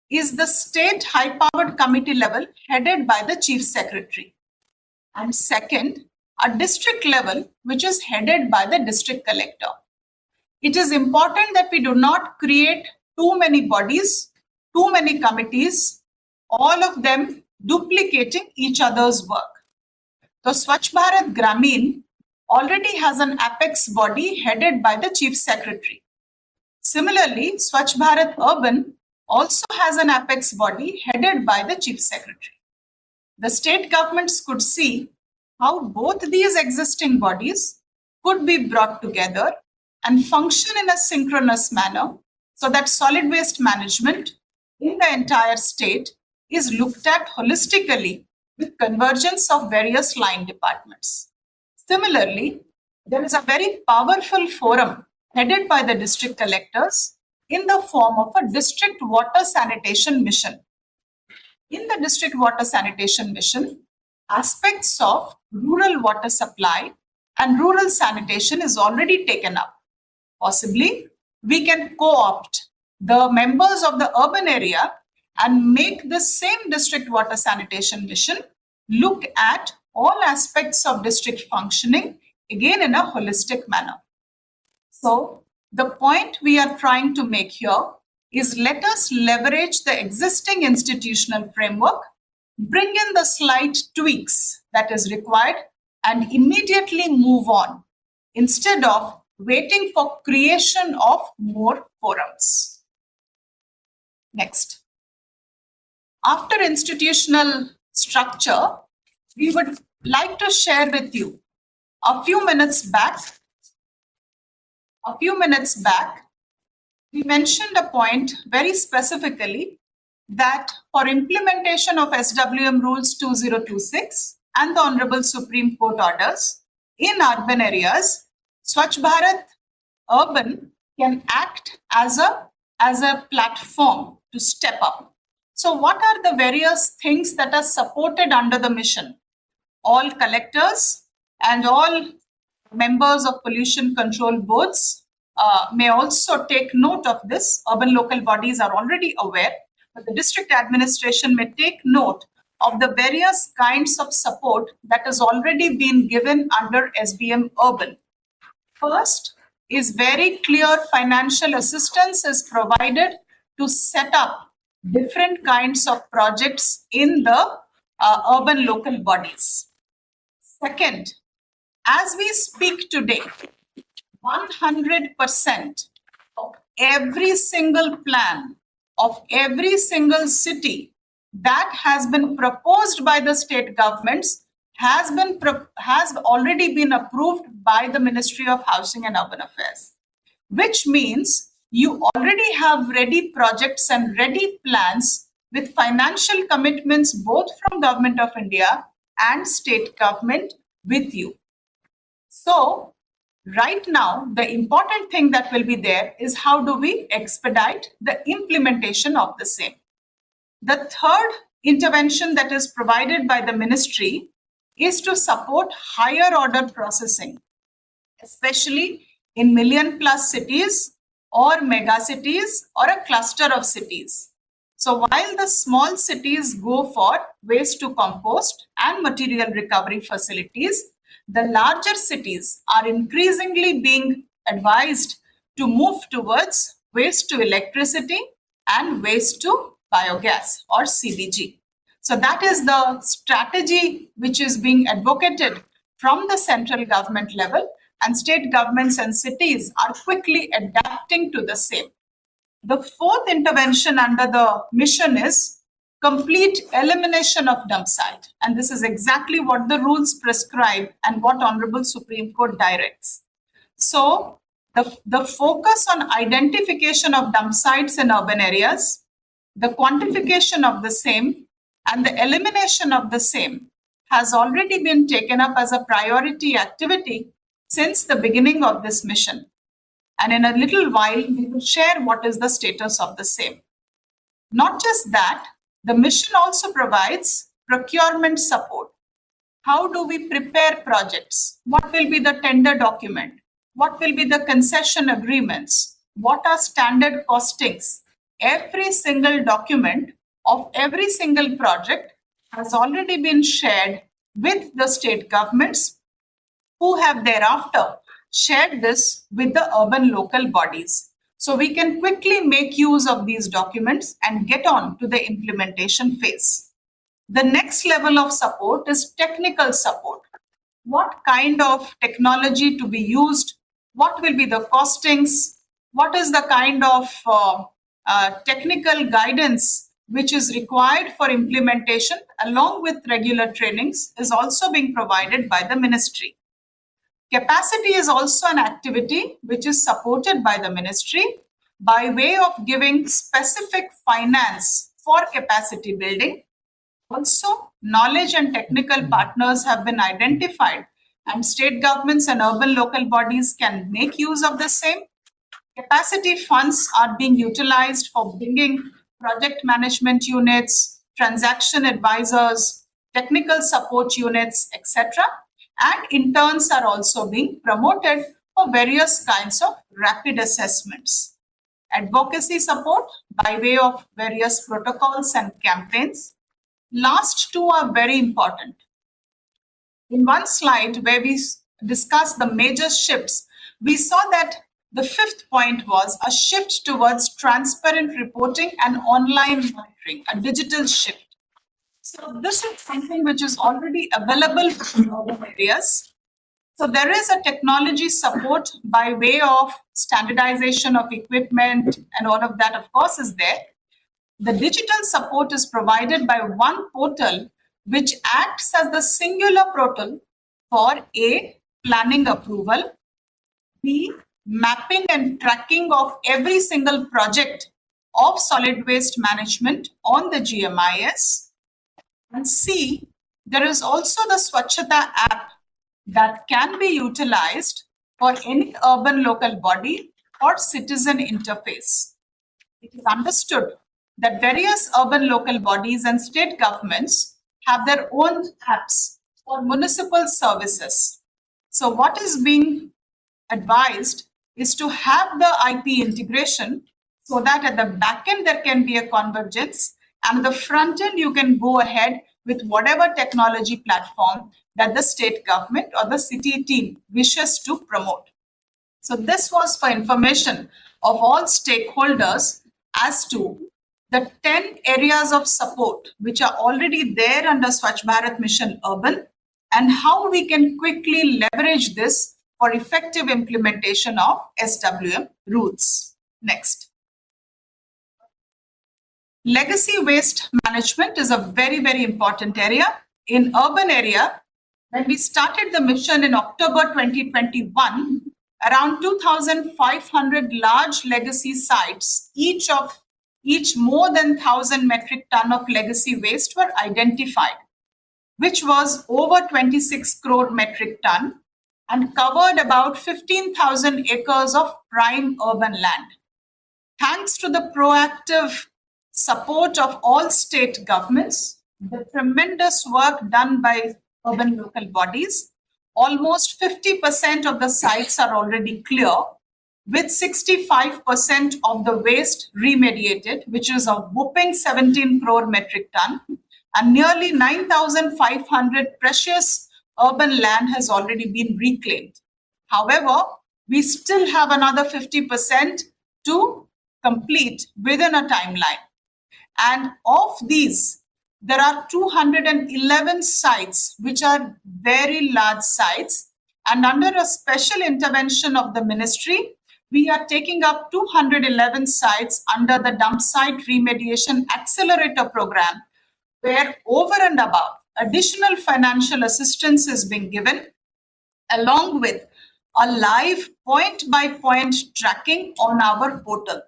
is the state high-powered committee level headed by the chief secretary. And second, a district level, which is headed by the district collector. It is important that we do not create too many bodies, too many committees, all of them duplicating each other's work. So Swachh Bharat Gramin already has an apex body headed by the chief secretary. Similarly, Swachh Bharat Urban also has an apex body headed by the chief secretary. The state governments could see how both these existing bodies could be brought together and function in a synchronous manner so that solid waste management in the entire state is looked at holistically with convergence of various line departments. Similarly, there is a very powerful forum headed by the district collectors in the form of a district water sanitation mission. In the district water sanitation mission, aspects of rural water supply and rural sanitation is already taken up. Possibly, we can co-opt the members of the urban area and make the same district water sanitation mission look at all aspects of district functioning, again in a holistic manner. So, the point we are trying to make here is let us leverage the existing institutional framework, bring in the slight tweaks that is required, and immediately move on instead of waiting for creation of more forums. Next. After institutional structure, we would like to share with you a few minutes back, we mentioned a point very specifically that for implementation of SWM rules 2026 and the Honorable Supreme Court orders in urban areas, Swachh Bharat Urban can act as a platform to step up. So what are the various things that are supported under the mission? All collectors and all members of pollution control boards may also take note of this. Urban local bodies are already aware, but the district administration may take note of the various kinds of support that has already been given under SBM Urban. First is very clear financial assistance is provided to set up different kinds of projects in the urban local bodies. Second, as we speak today, 100% of every single plan of every single city that has been proposed by the state governments has already been approved by the Ministry of Housing and Urban Affairs, which means you already have ready projects and ready plans with financial commitments both from Government of India and state government with you. So right now, the important thing that will be there is how do we expedite the implementation of the same. The third intervention that is provided by the ministry is to support higher order processing, especially in million-plus cities or mega cities or a cluster of cities. So while the small cities go for waste to compost and material recovery facilities, the larger cities are increasingly being advised to move towards waste to electricity and waste to biogas or CBG. So that is the strategy which is being advocated from the central government level, and state governments and cities are quickly adapting to the same. The fourth intervention under the mission is complete elimination of dump site. And this is exactly what the rules prescribe and what Honorable Supreme Court directs. So the focus on identification of dump sites in urban areas, the quantification of the same, and the elimination of the same has already been taken up as a priority activity since the beginning of this mission. And in a little while, we will share what is the status of the same. Not just that, the mission also provides procurement support. How do we prepare projects? What will be the tender document? What will be the concession agreements? What are standard costings? Every single document of every single project has already been shared with the state governments, who have thereafter shared this with the urban local bodies. So we can quickly make use of these documents and get on to the implementation phase. The next level of support is technical support. What kind of technology to be used? What will be the costings? What is the kind of technical guidance which is required for implementation, along with regular trainings, is also being provided by the ministry. Capacity is also an activity which is supported by the ministry by way of giving specific finance for capacity building. Also, knowledge and technical partners have been identified, and state governments and urban local bodies can make use of the same. Capacity funds are being utilized for bringing project management units, transaction advisors, technical support units, etc. And interns are also being promoted for various kinds of rapid assessments. Advocacy support by way of various protocols and campaigns. Last two are very important. In one slide where we discussed the major shifts, we saw that the fifth point was a shift towards transparent reporting and online monitoring, a digital shift. So this is something which is already available in urban areas. So there is a technology support by way of standardization of equipment, and all of that, of course, is there. The digital support is provided by one portal which acts as the singular portal for A, planning approval, B, mapping and tracking of every single project of solid waste management on the GMIS, and C, there is also the Swachhata app that can be utilized for any urban local body or citizen interface. It is understood that various urban local bodies and state governments have their own apps for municipal services. So what is being advised is to have the IP integration so that at the back end there can be a convergence, and the front end you can go ahead with whatever technology platform that the state government or the city team wishes to promote. So this was for information of all stakeholders as to the 10 areas of support which are already there under Swachh Bharat Mission Urban, and how we can quickly leverage this for effective implementation of SWM rules. Next. Legacy waste management is a very, very important area. In urban area, When we started the mission in October 2021, around 2,500 large legacy sites, each more than 1,000 metric ton of legacy waste were identified, which was over 26 crore metric ton and covered about 15,000 acres of prime urban land. Thanks to the proactive support of all state governments, the tremendous work done by urban local bodies, almost 50% of the sites are already clear, with 65% of the waste remediated, which is a whopping 17 crore metric ton, and nearly 9,500 precious urban land has already been reclaimed. However, we still have another 50% to complete within a timeline. And of these, there are 211 sites which are very large sites, and under a special intervention of the ministry, we are taking up 211 sites under the dump site remediation accelerator program, where over and above additional financial assistance is being given, along with a live point-by-point tracking on our portal.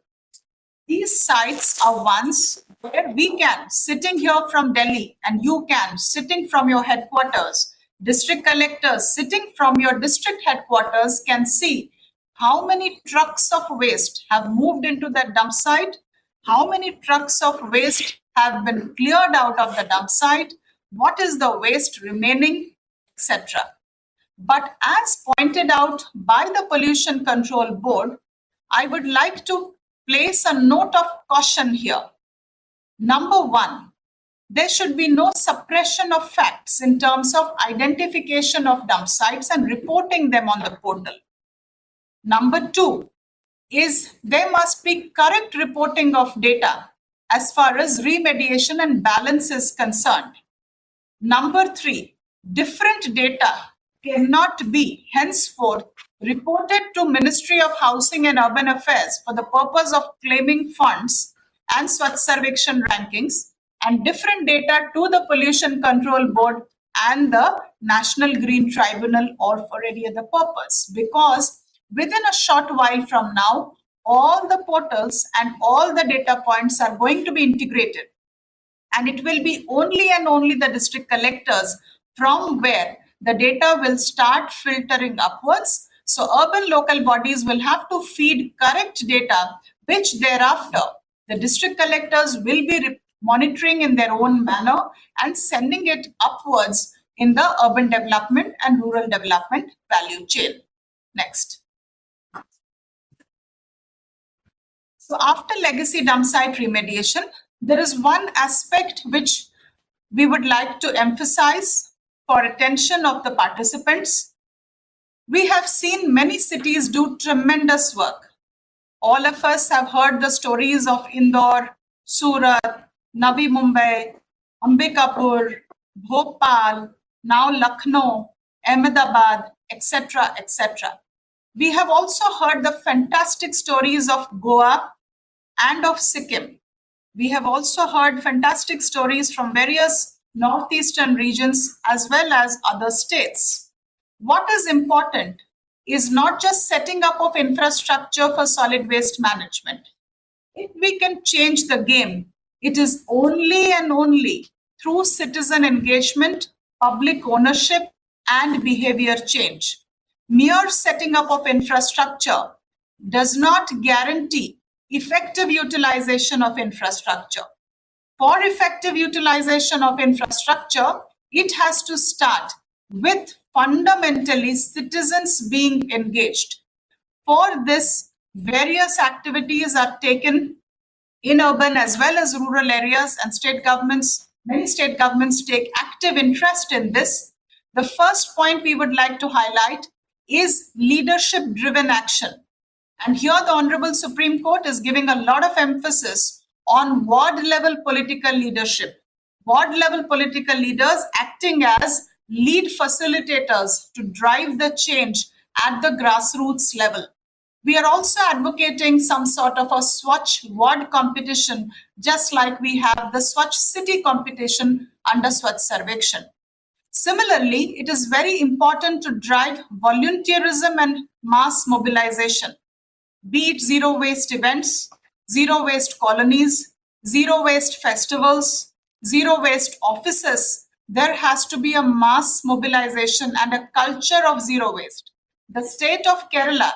These sites are ones where we can, sitting here from Delhi, and you can, sitting from your headquarters, district collectors sitting from your district headquarters can see how many trucks of waste have moved into that dump site, how many trucks of waste have been cleared out of the dump site, what is the waste remaining, etc. But as pointed out by the Pollution Control Board, I would like to place a note of caution here. Number one, there should be no suppression of facts in terms of identification of dump sites and reporting them on the portal. Number two is there must be correct reporting of data as far as remediation and balance is concerned. Number three, different data cannot be henceforth reported to Ministry of Housing and Urban Affairs for the purpose of claiming funds and Swachh Sarvekshan rankings, and different data to the Pollution Control Board and the National Green Tribunal or for any other purpose, because within a short while from now, all the portals and all the data points are going to be integrated, and it will be only and only the district collectors from where the data will start filtering upwards. So urban local bodies will have to feed correct data, which thereafter the district collectors will be monitoring in their own manner and sending it upwards in the urban development and rural development value chain. Next. So after legacy dump site remediation, there is one aspect which we would like to emphasize for attention of the participants. We have seen many cities do tremendous work. All of us have heard the stories of Indore, Surat, Navi Mumbai, Ambikapur, Bhopal, now Lucknow, Ahmedabad, etc., etc. We have also heard the fantastic stories of Goa and of Sikkim. We have also heard fantastic stories from various northeastern regions as well as other states. What is important is not just setting up of infrastructure for solid waste management. If we can change the game, it is only and only through citizen engagement, public ownership, and behavior change. Mere setting up of infrastructure does not guarantee effective utilization of infrastructure. For effective utilization of infrastructure, it has to start with fundamentally citizens being engaged. For this, various activities are taken in urban as well as rural areas, and many state governments take active interest in this. The first point we would like to highlight is leadership-driven action. And here the Honorable Supreme Court is giving a lot of emphasis on ward-level political leadership. Ward-level political leaders acting as lead facilitators to drive the change at the grassroots level. We are also advocating some sort of a Swachh ward competition, just like we have the Swachh city competition under Swachh Sarvekshan. Similarly, it is very important to drive volunteerism and mass mobilization, be it zero waste events, zero waste colonies, zero waste festivals, zero waste offices. There has to be a mass mobilization and a culture of zero waste. The state of Kerala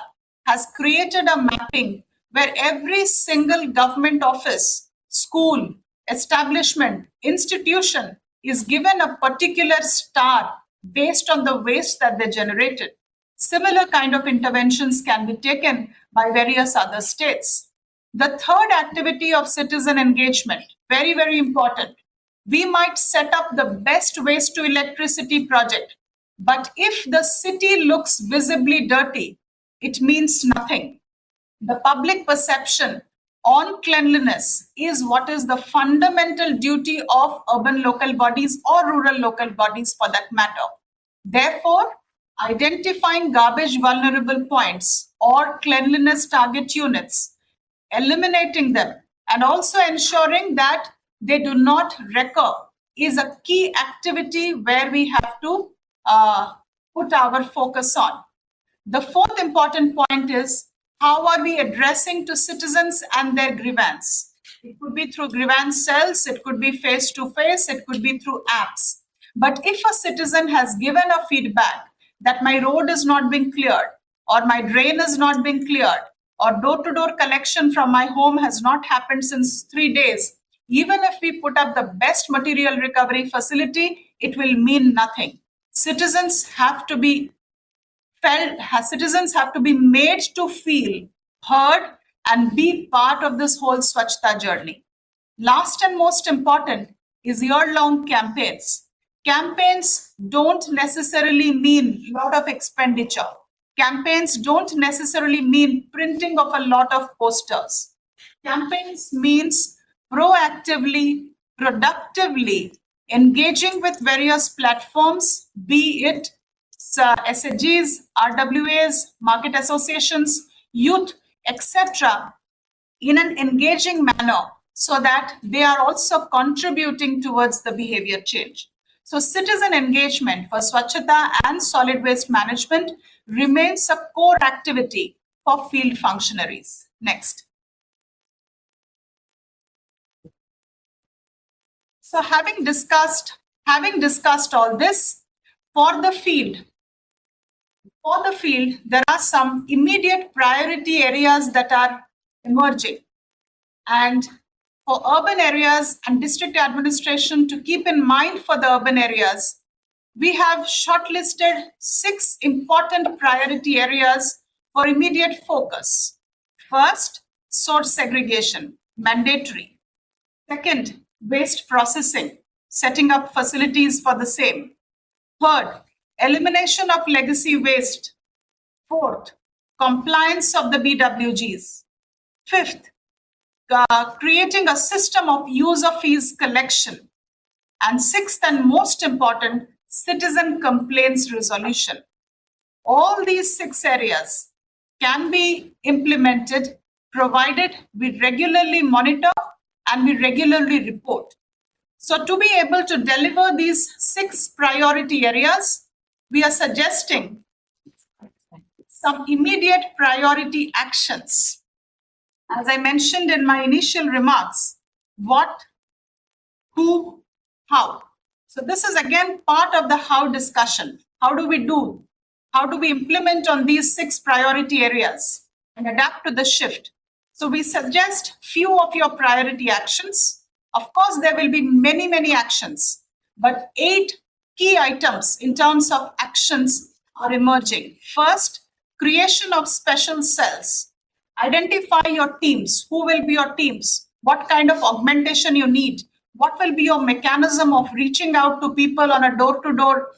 has created a mapping where every single government office, school, establishment, institution is given a particular star based on the waste that they generated. Similar kind of interventions can be taken by various other states. The third activity of citizen engagement, very, very important. We might set up the best waste to electricity project, but if the city looks visibly dirty, it means nothing. The public perception on cleanliness is what is the fundamental duty of urban local bodies or rural local bodies for that matter. Therefore, identifying garbage vulnerable points or cleanliness target units, eliminating them, and also ensuring that they do not recur is a key activity where we have to put our focus on. The fourth important point is how are we addressing to citizens and their grievance? It could be through grievance cells, it could be face-to-face, it could be through apps. But if a citizen has given a feedback that my road is not being cleared, or my drain is not being cleared, or door-to-door collection from my home has not happened since 3 days, even if we put up the best material recovery facility, it will mean nothing. Citizens have to be made to feel heard and be part of this whole Swachhta journey. Last and most important is year-long campaigns. Campaigns don't necessarily mean a lot of expenditure. Campaigns don't necessarily mean printing of a lot of posters. Campaigns means proactively, productively engaging with various platforms, be it SAGs, RWAs, market associations, youth, etc., in an engaging manner so that they are also contributing towards the behavior change. So citizen engagement for Swachhata and solid waste management remains a core activity for field functionaries. Next. So having discussed all this, for the field, there are some immediate priority areas that are emerging. And for urban areas and district administration to keep in mind for the urban areas, we have shortlisted 6 important priority areas for immediate focus. First, source segregation, mandatory. Second, waste processing, setting up facilities for the same. Third, elimination of legacy waste. Fourth, compliance of the BWGs. Fifth, creating a system of user fees collection. And sixth and most important, citizen complaints resolution. All these 6 areas can be implemented provided we regularly monitor and we regularly report. So to be able to deliver these 6 priority areas, we are suggesting some immediate priority actions. As I mentioned in my initial remarks, what, who, how. So this is again part of the how discussion. How do we do? How do we implement on these 6 priority areas and adapt to the shift? So we suggest few of your priority actions. Of course, there will be many, many actions, but 8 key items in terms of actions are emerging. First, creation of special cells. Identify your teams. Who will be your teams? What kind of augmentation you need? What will be your mechanism of reaching out to people on a door-to-door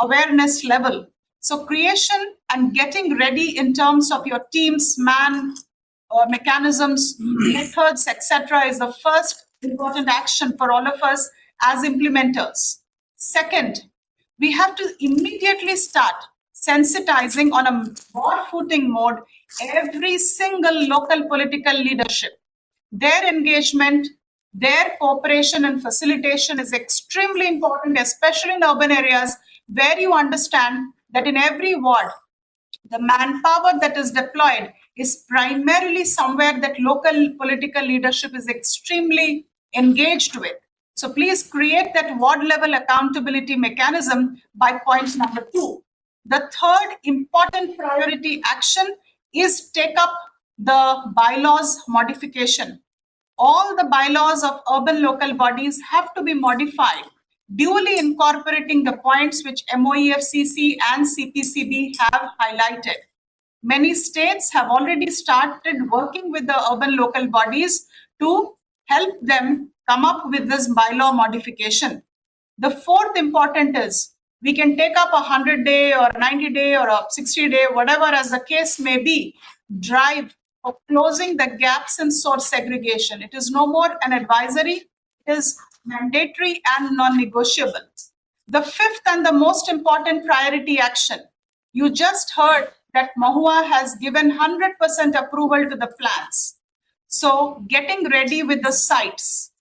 awareness level? So creation and getting ready in terms of your teams, mechanisms, methods, etc. is the first important action for all of us as implementers. Second, we have to immediately start sensitizing on a war footing mode every single local political leadership. Their engagement, Their cooperation and facilitation is extremely important, especially in urban areas where you understand that in every ward, the manpower that is deployed is primarily somewhere that local political leadership is extremely engaged with. So please create that ward level accountability mechanism by point number 2. The third important priority action is take up the bylaws modification. All the bylaws of urban local bodies have to be modified, duly incorporating the points which MOEFCC and CPCB have highlighted. Many states have already started working with the urban local bodies to help them come up with this bylaw modification. The fourth important is we can take up a 100-day or 90-day or a 60-day, whatever as the case may be, drive for closing the gaps in source segregation. It is no more an advisory, it is mandatory and non-negotiable. The fifth and the most important priority action, you just heard that Mahua has given 100% approval to the plans. So getting ready with the sites,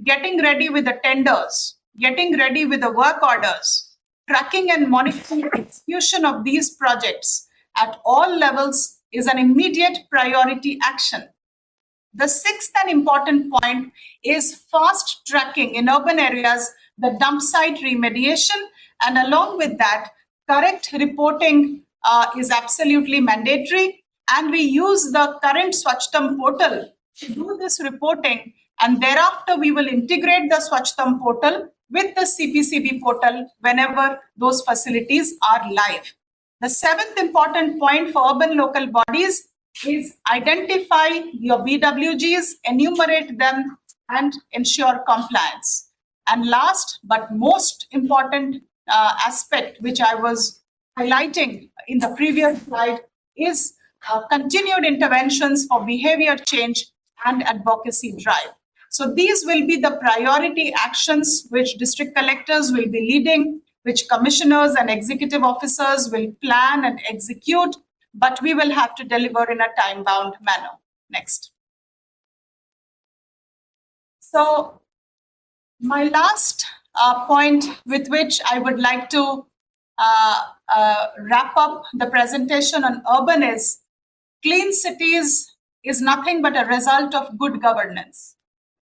getting ready with the tenders, getting ready with the work orders, tracking and monitoring the execution of these projects at all levels is an immediate priority action. The sixth and important point is fast tracking in urban areas the dump site remediation, and along with that, correct reporting is absolutely mandatory, and we use the current Swachhtam portal to do this reporting, and thereafter we will integrate the Swachhtam portal with the CPCB portal whenever those facilities are live. The seventh important point for urban local bodies is identify your BWGs, enumerate them, and ensure compliance. And last but most important aspect, which I was highlighting in the previous slide, is continued interventions for behavior change and advocacy drive. So these will be the priority actions which district collectors will be leading, which commissioners and executive officers will plan and execute, but we will have to deliver in a time-bound manner. Next. So my last point with which I would like to wrap up the presentation on urban is clean cities is nothing but a result of good governance.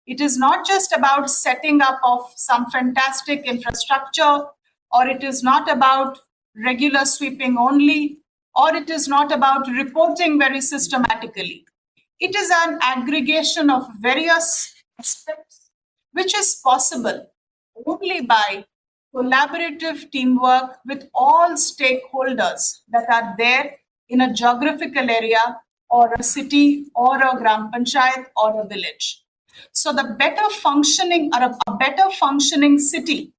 It is not just about setting up of some fantastic infrastructure, or it is not about regular sweeping only, or it is not about reporting very systematically. It is an aggregation of various aspects which is possible only by collaborative teamwork with all stakeholders that are there in a geographical area or a city or a gram panchayat or a village. So the better functioning or a better functioning city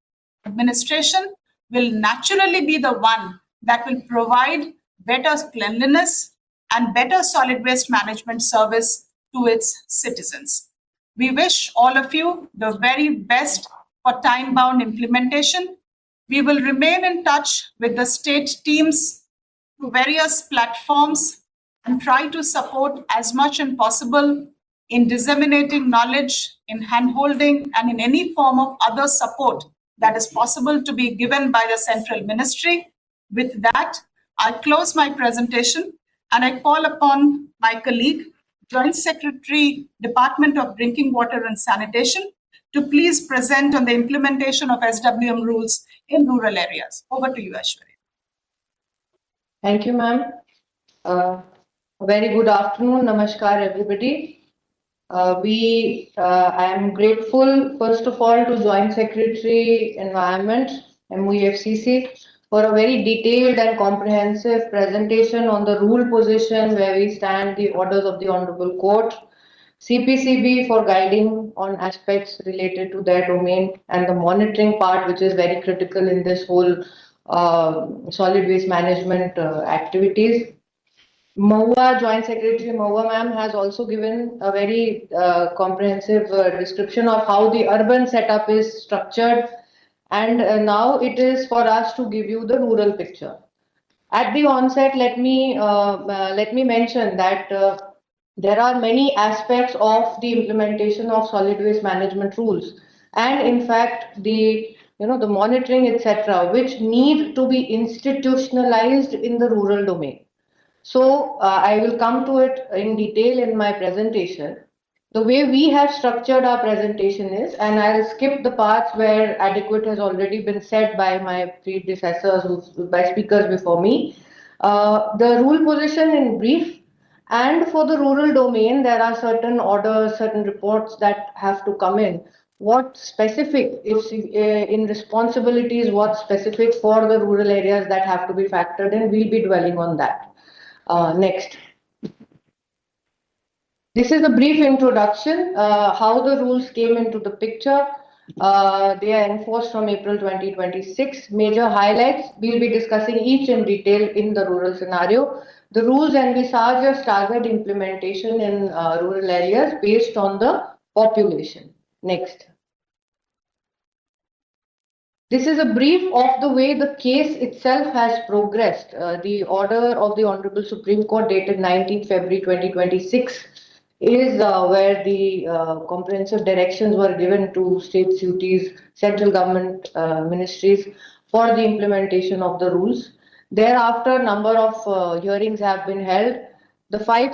administration will naturally be the one that will provide better cleanliness and better solid waste management service to its citizens. We wish all of you the very best for time-bound implementation. We will remain in touch with the state teams through various platforms and try to support as much as possible in disseminating knowledge, in handholding, and in any form of other support that is possible to be given by the central ministry. With that, I close my presentation and I call upon my colleague, Joint Secretary, Department of Drinking Water and Sanitation, to please present on the implementation of SWM rules in rural areas. Over to you, Aishwarya. Thank you, ma'am. Very good afternoon. Namaskar, everybody. I am grateful, first of all, to Joint Secretary Environment, MOEFCC, for a very detailed and comprehensive presentation on the rule position where we stand, the orders of the Honorable Court, CPCB for guiding on aspects related to their domain, and the monitoring part, which is very critical in this whole solid waste management activities. Mahua, Joint Secretary Mahua ma'am has also given a very comprehensive description of how the urban setup is structured, and now it is for us to give you the rural picture. At the onset, let me mention that there are many aspects of the implementation of solid waste management rules, and in fact the monitoring, etc., which need to be institutionalized in the rural domain. So I will come to it in detail in my presentation. The way we have structured our presentation is, and I'll skip the parts where adequate has already been said by my predecessors, by speakers before me. The rule position in brief, and for the rural domain, there are certain orders, certain reports that have to come in. What specific, if in responsibilities, what specific for the rural areas that have to be factored in, we'll be dwelling on that. Next. This is a brief introduction, how the rules came into the picture. They are enforced from April 2026. Major highlights, we'll be discussing each in detail in the rural scenario. The rules envisage a staggered implementation in rural areas based on the population. Next. This is a brief of the way the case itself has progressed. The order of the Honorable Supreme Court dated 19 February 2026 is where the comprehensive directions were given to states, UTs, central government ministries for the implementation of the rules. Thereafter, a number of hearings have been held. The 5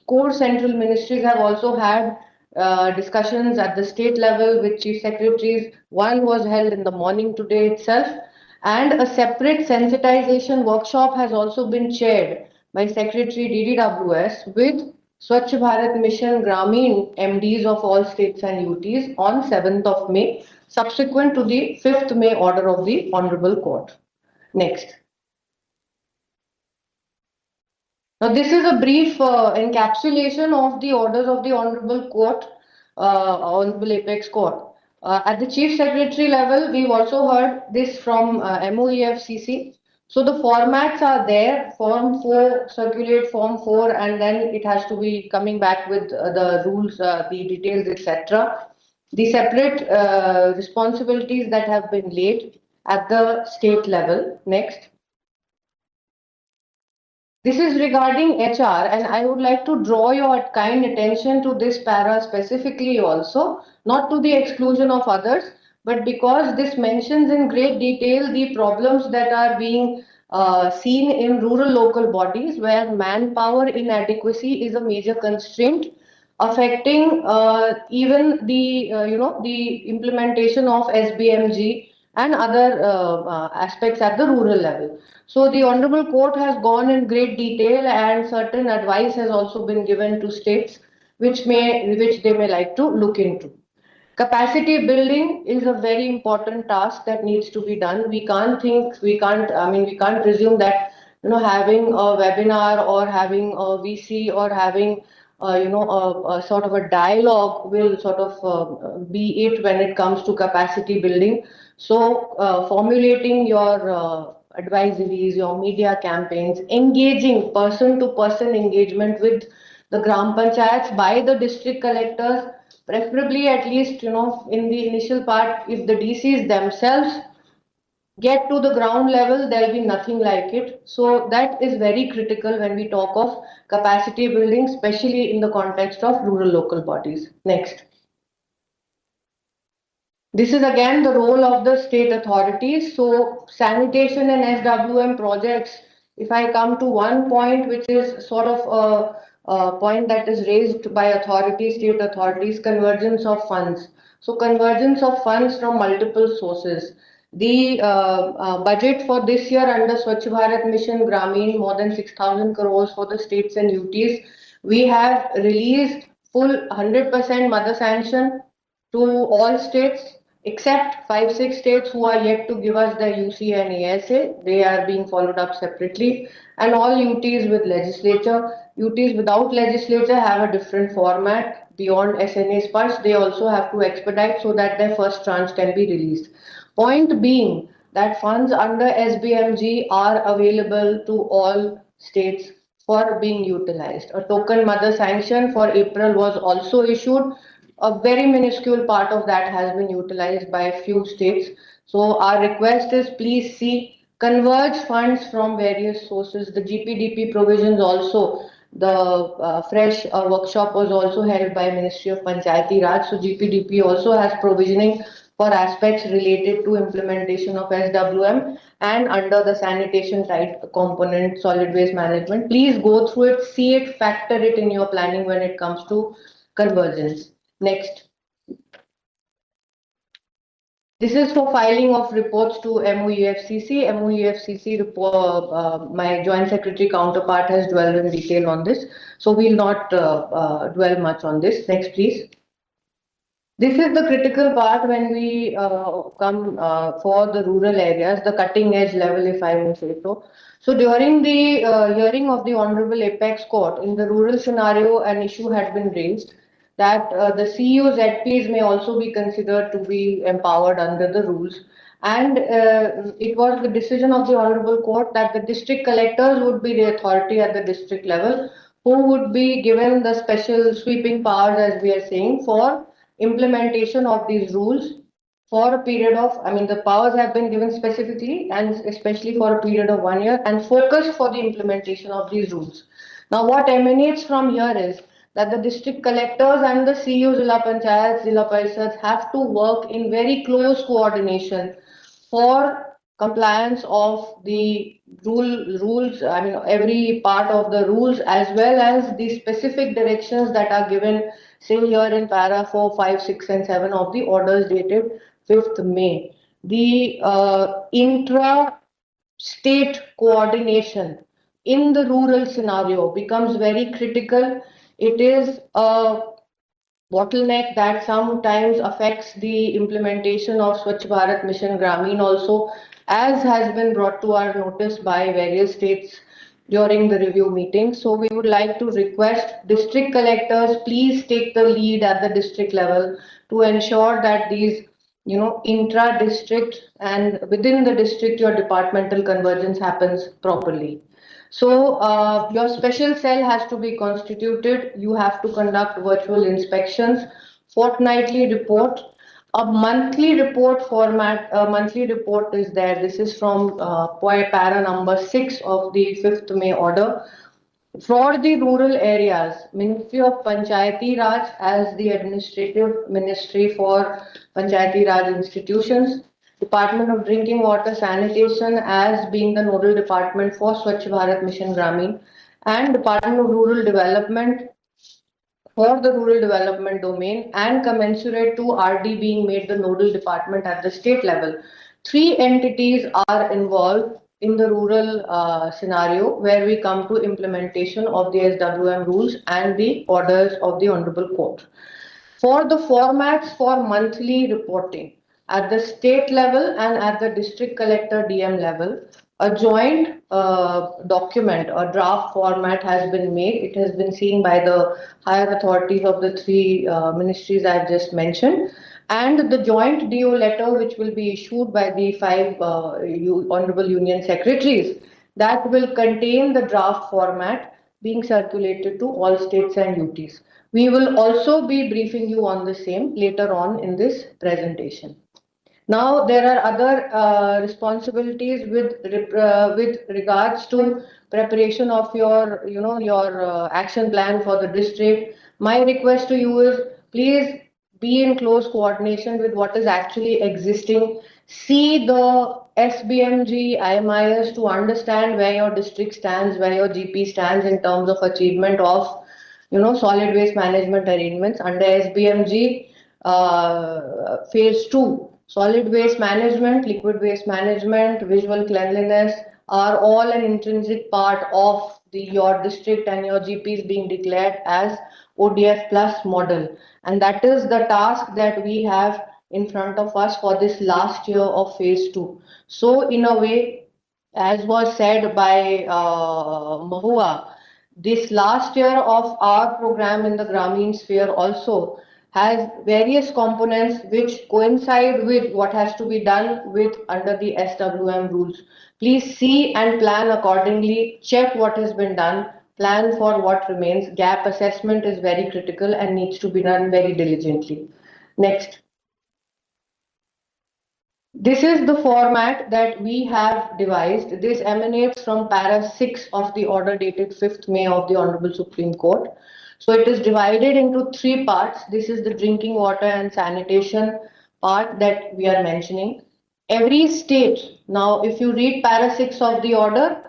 core central ministries have also had discussions at the state level with chief secretaries. One was held in the morning today itself, and a separate sensitization workshop has also been chaired by Secretary DDWS with Swachh Bharat Mission Gramin MDs of all states and UTs on 7th of May, subsequent to the 5th May order of the Honorable Court. Next. Now, this is a brief encapsulation of the orders of the Honorable Court, Honorable Apex Court. At the Chief Secretary level, we've also heard this from MOEFCC. So the formats are there, Form 4, circulate Form 4, and then it has to be coming back with the rules, the details, etc. The separate responsibilities that have been laid at the state level. Next. This is regarding HR, and I would like to draw your kind attention to this para specifically also, not to the exclusion of others, but because this mentions in great detail the problems that are being seen in rural local bodies where manpower inadequacy is a major constraint affecting even the the implementation of SBMG and other aspects at the rural level. So the Honorable Court has gone in great detail, and certain advice has also been given to states which they may like to look into. Capacity building is a very important task that needs to be done. We can't presume that having a webinar or having a VC or having a sort of a dialogue will sort of be it when it comes to capacity building. So formulating your advisories, your media campaigns, engaging person-to-person engagement with the Gram Panchayats by the district collectors, preferably at least, in the initial part, if the DCs themselves get to the ground level, there'll be nothing like it. So that is very critical when we talk of capacity building, especially in the context of rural local bodies. Next. This is again the role of the state authorities. So sanitation and SWM projects, if I come to one point, which is sort of a point that is raised by authorities, state authorities, convergence of funds. So convergence of funds from multiple sources. The budget for this year under Swachh Bharat Mission Gramin, more than 6,000 crores for the states and UTs. We have released full 100% mother sanction to all states, except 5-6 states who are yet to give us the UC and ASA. They are being followed up separately. And all UTs with legislature. UTs without legislature have a different format. Beyond SNA's parts, they also have to expedite so that their first tranche can be released. Point being that funds under SBMG are available to all states for being utilized. A token mother sanction for April was also issued. A very minuscule part of that has been utilized by a few states. So our request is please see converge funds from various sources. The GPDP provisions also The fresh workshop was also held by Ministry of Panchayati Raj. So GPDP also has provisioning for aspects related to implementation of SWM and under the sanitation side component, solid waste management. Please go through it, see it, factor it in your planning when it comes to convergence. Next. This is for filing of reports to MOEFCC. MOEFCC report, my Joint Secretary counterpart has dwelled in detail on this. So we'll not dwell much on this. Next, please. This is the critical part when we come for the rural areas, the cutting edge level, if I may say so. So during the hearing of the Honorable Apex Court, in the rural scenario, an issue had been raised that the CEOs, ZPs may also be considered to be empowered under the rules. And it was the decision of the Honorable Court that the district collectors would be the authority at the district level, who would be given the special sweeping powers, as we are saying, for implementation of these rules for a period of, the powers have been given specifically and especially for a period of 1 year and focused for the implementation of these rules. Now, what emanates from here is that the district collectors and the CEOs, Zilla Panchayats, Zilla Parisads have to work in very close coordination for compliance of the rules, every part of the rules as well as the specific directions that are given, say here in para 4, 5, 6 and 7 of the orders dated 5th May. The intra-state coordination in the rural scenario becomes very critical. It is a bottleneck that sometimes affects the implementation of Swachh Bharat Mission Gramin also, as has been brought to our notice by various states during the review meeting. So we would like to request district collectors, please take the lead at the district level to ensure that these intra-district and within the district, your departmental convergence happens properly. So your special cell has to be constituted. You have to conduct virtual inspections, fortnightly report, a monthly report format. A monthly report is there. This is from para number 6 of the 5th May order. For the rural areas, Ministry of Panchayati Raj as the administrative ministry for Panchayati Raj institutions, Department of Drinking Water Sanitation as being the nodal department for Swachh Bharat Mission Gramin, and Department of Rural Development for the rural development domain, and commensurate to RD being made the nodal department at the state level. 3 entities are involved in the rural scenario where we come to implementation of the SWM rules and the orders of the Honorable Court. For the formats for monthly reporting at the state level and at the district collector DM level, a joint document, a draft format has been made. It has been seen by the higher authorities of the 3 ministries I've just mentioned. And the joint DO letter, which will be issued by the 5 Honorable Union Secretaries, that will contain the draft format being circulated to all states and UTs. We will also be briefing you on the same later on in this presentation. Now, there are other responsibilities with regards to preparation of your, action plan for the district. My request to you is please be in close coordination with what is actually existing. See the SBMG, IMIS to understand where your district stands, where your GP stands in terms of achievement of, solid waste management arrangements under SBMG phase 2. Solid waste management, liquid waste management, visual cleanliness are all an intrinsic part of your district and your GPs being declared as ODF plus model. And that is the task that we have in front of us for this last year of phase 2. So in a way, as was said by Mahua, this last year of our program in the Gramin sphere also has various components which coincide with what has to be done with under the SWM rules. Please see and plan accordingly, check what has been done, plan for what remains. Gap assessment is very critical and needs to be done very diligently. Next. This is the format that we have devised. This emanates from para 6 of the order dated 5th May of the Honorable Supreme Court. So it is divided into 3 parts. This is the drinking water and sanitation part that we are mentioning. Every state, now if you read para 6 of the order,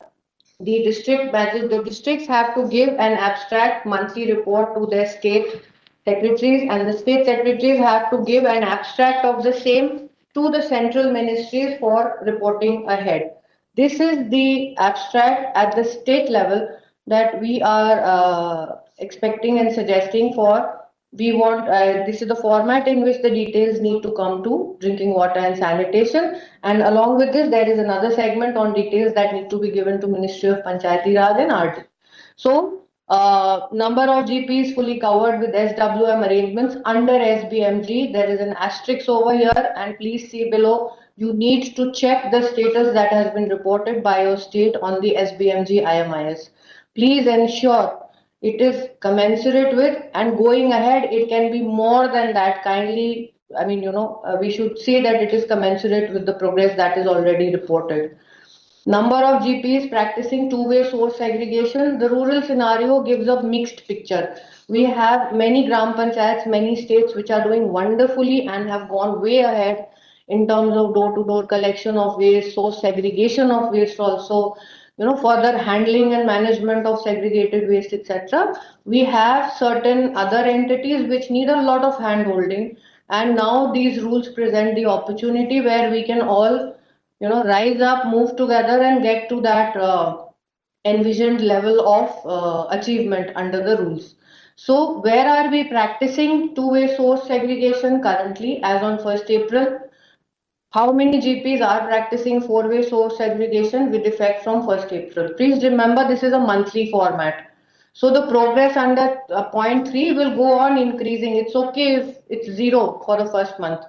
the districts have to give an abstract monthly report to their state secretaries, and the state secretaries have to give an abstract of the same to the central ministries for reporting ahead. This is the abstract at the state level that we are expecting and suggesting for. We want, this is the format in which the details need to come to drinking water and sanitation. And along with this, there is another segment on details that need to be given to Ministry of Panchayati Raj and RT. So, number of GPs fully covered with SWM arrangements under SBMG. There is an asterisk over here, and please see below. You need to check the status that has been reported by your state on the SBMG IMIS. Please ensure it is commensurate with, and going ahead, it can be more than that. Kindly, I mean, we should see that it is commensurate with the progress that is already reported. Number of GPs practicing two-way source segregation. The rural scenario gives a mixed picture. We have many gram panchayats, many states which are doing wonderfully and have gone way ahead in terms of door-to-door collection of waste, source segregation of waste also, further handling and management of segregated waste, etc. We have certain other entities which need a lot of hand-holding, and now these rules present the opportunity where we can all rise up, move together, and get to that envisioned level of achievement under the rules. So where are we practicing two-way source segregation currently as on 1st April? How many GPs are practicing four-way source segregation with effect from 1st April? Please remember, this is a monthly format. So the progress under point 3 will go on increasing. It's okay if it's 0 for the first month.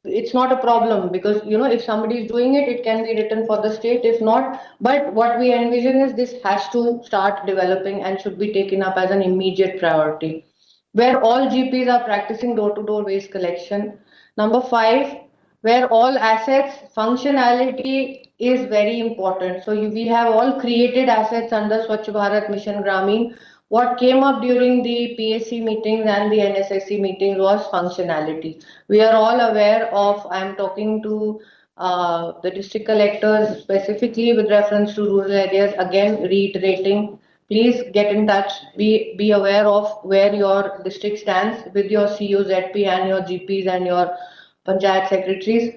It's not a problem, because if somebody is doing it, it can be written for the state. If not, but what we envision is this has to start developing and should be taken up as an immediate priority, where all GPs are practicing door-to-door waste collection. Number 5, where all assets functionality is very important. So we have all created assets under Swachh Bharat Mission Gramin. What came up during the PSC meetings and the NSSC meetings was functionality. We are all aware of, I'm talking to the district collectors specifically with reference to rural areas, again reiterating, please get in touch, be aware of where your district stands with your COZP and your GPs and your Panchayat secretaries.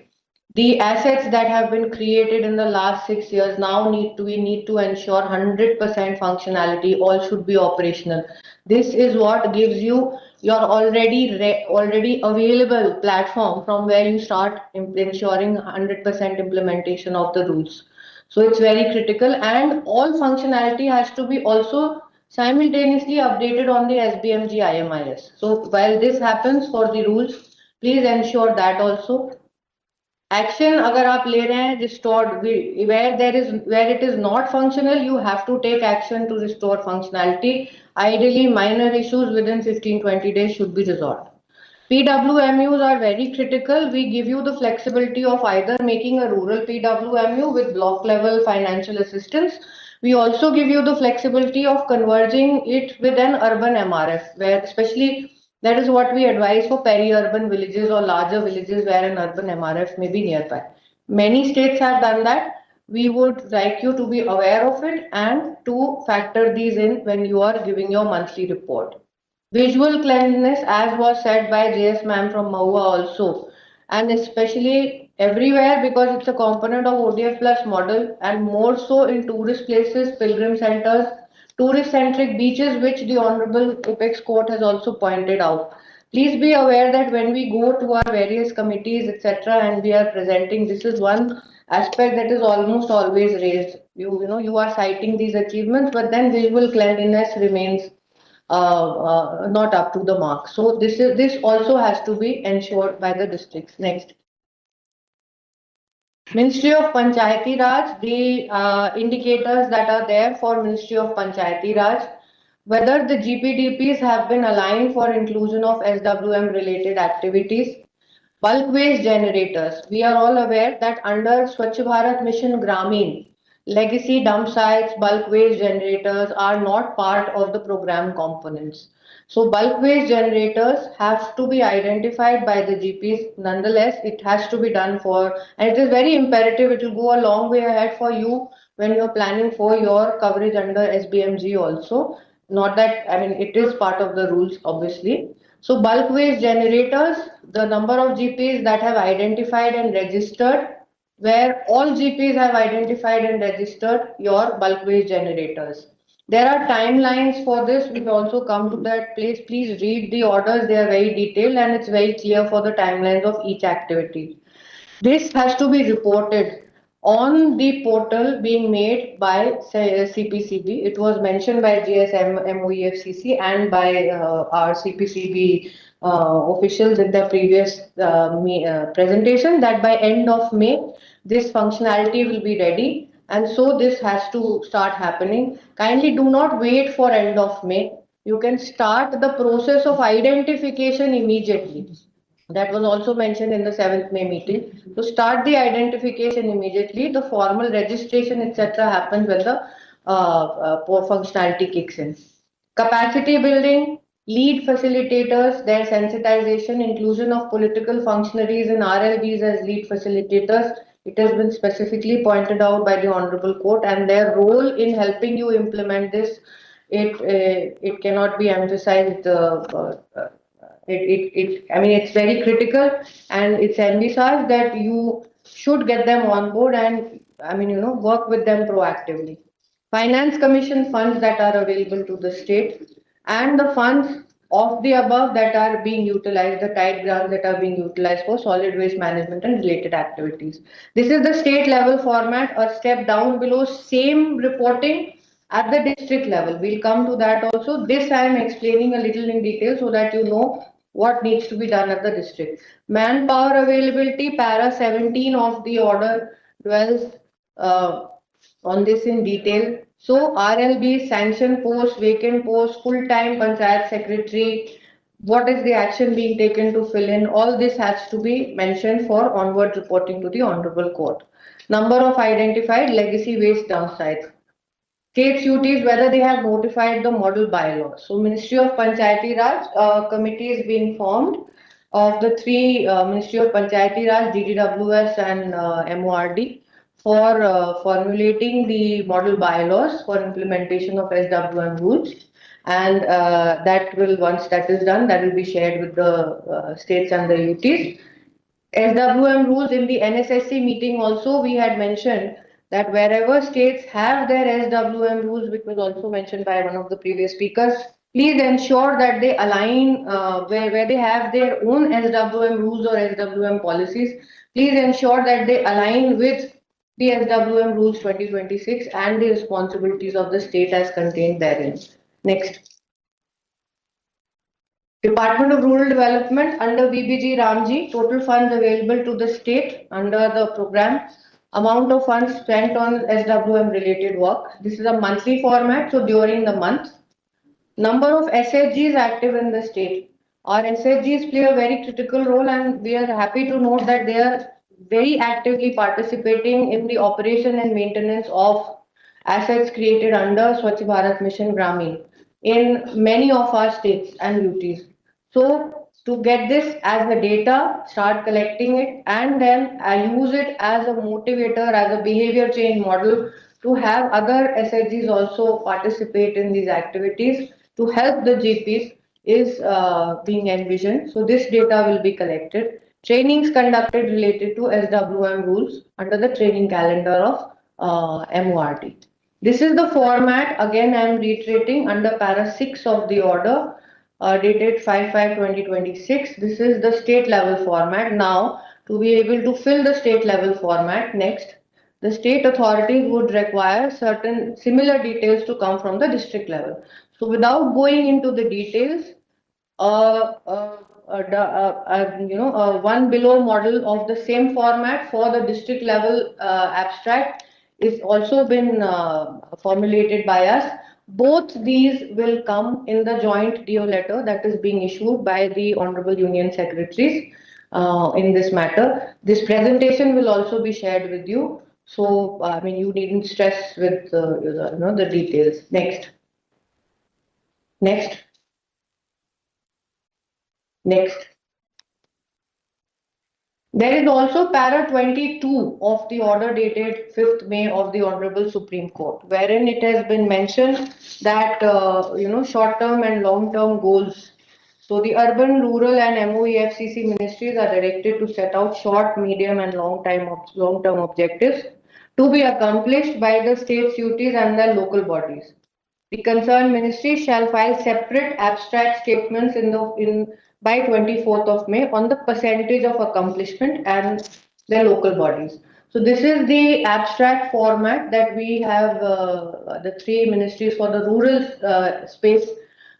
The assets that have been created in the last 6 years now we need to ensure 100% functionality. All should be operational. This is what gives you your already available platform from where you start ensuring 100% implementation of the rules. So it's very critical, and all functionality has to be also simultaneously updated on the SBMG IMIS. So while this happens for the rules, please ensure that also. Action अगर आप ले रहे हैं restored, where it is not functional, you have to take action to restore functionality. Ideally, minor issues within 15-20 days should be resolved. PWMUs are very critical. We give you the flexibility of either making a rural PWMU with block level financial assistance. We also give you the flexibility of converging it with an urban MRF, where especially that is what we advise for peri-urban villages or larger villages where an urban MRF may be nearby. Many states have done that. We would like you to be aware of it and to factor these in when you are giving your monthly report. Visual cleanliness, as was said by JS ma'am from Mahua also, and especially everywhere, because it's a component of ODF plus model, and more so in tourist places, pilgrim centers, tourist-centric beaches, which the Honorable Apex Court has also pointed out. Please be aware that when we go to our various committees, etc., and we are presenting, this is one aspect that is almost always raised. You are citing these achievements, but then visual cleanliness remains not up to the mark. So this also has to be ensured by the districts. Next. Ministry of Panchayati Raj, the indicators that are there for Ministry of Panchayati Raj, whether the GPDPs have been aligned for inclusion of SWM related activities. Bulk waste generators. We are all aware that under Swachh Bharat Mission Gramin, legacy dump sites, bulk waste generators are not part of the program components. So bulk waste generators have to be identified by the GPs. Nonetheless, it has to be done for, and it is very imperative. It will go a long way ahead for you when you're planning for your coverage under SBMG also. Not that, I mean, it is part of the rules, obviously. So bulk waste generators, the number of GPs that have identified and registered, where all GPs have identified and registered your bulk waste generators. There are timelines for this, which also come to that place. Please read the orders, they are very detailed and it's very clear for the timelines of each activity. This has to be reported on the portal being made by CPCB. It was mentioned by GSM, MOEFCC and by our CPCB officials in the previous presentation that by end of May, this functionality will be ready. And so this has to start happening. Kindly do not wait for end of May. You can start the process of identification immediately. That was also mentioned in the 7th May meeting. To start the identification immediately, the formal registration, etc. happens when the functionality kicks in. Capacity building, lead facilitators, their sensitization, inclusion of political functionaries in RLBs as lead facilitators. It has been specifically pointed out by the Honorable Court, and their role in helping you implement this, it cannot be emphasized. I mean, it's very critical, and it's envisaged that you should get them on board and, I mean, work with them proactively. Finance Commission funds that are available to the state and the funds of the above that are being utilized, the tight grants that are being utilized for solid waste management and related activities. This is the state level format, a step down below, same reporting at the district level. We'll come to that also. This I am explaining a little in detail so that you know what needs to be done at the district. Manpower availability, para 17 of the order dwells on this in detail. So RLB, sanction post, vacant post, full-time panchayat secretary, what is the action being taken to fill in? All this has to be mentioned for onward reporting to the Honorable Court. Number of identified legacy waste dump sites. State duties, whether they have notified the model bylaws. So Ministry of Panchayati Raj committee is being formed of the three Ministry of Panchayati Raj, DDWS and MORD for formulating the model bylaws for implementation of SWM rules. And that will, once that is done, that will be shared with the states and the UTs. SWM rules in the NSSC meeting also we had mentioned that wherever states have their SWM rules, which was also mentioned by one of the previous speakers, please ensure that they align where they have their own SWM rules or SWM policies. Please ensure that they align with the SWM rules 2026 and the responsibilities of the state as contained therein. Next. Department of Rural Development under BBG Ramji, total funds available to the state under the program. Amount of funds spent on SWM related work. This is a monthly format, so during the month. Number of SHGs active in the state. Our SHGs play a very critical role, and we are happy to note that they are very actively participating in the operation and maintenance of assets created under Swachh Bharat Mission Gramin in many of our states and UTs. So to get this as the data, start collecting it, and then use it as a motivator, as a behavior change model to have other SHGs also participate in these activities to help the GPs is being envisioned. So this data will be collected. Trainings conducted related to SWM rules under the training calendar of MORT. This is the format, again I am reiterating, under para 6 of the order dated 5/5/2026. This is the state level format. Now, to be able to fill the state level format, next, the state authorities would require certain similar details to come from the district level. So without going into the details, one below model of the same format for the district level abstract is also been formulated by us. Both these will come in the joint DO letter that is being issued by the Honorable Union Secretaries. in this matter. This presentation will also be shared with you. So, I mean, you needn't stress with the details. Next. Next. Next. There is also para 22 of the order dated 5th May of the Honorable Supreme Court, wherein it has been mentioned that, short-term and long-term goals. So the urban, rural and MOEFCC ministries are directed to set out short, medium and long-term objectives to be accomplished by the state duties and the local bodies. The concerned ministry shall file separate abstract statements by 24th of May on the percentage of accomplishment and their local bodies. So this is the abstract format that we have, the three ministries for the rural space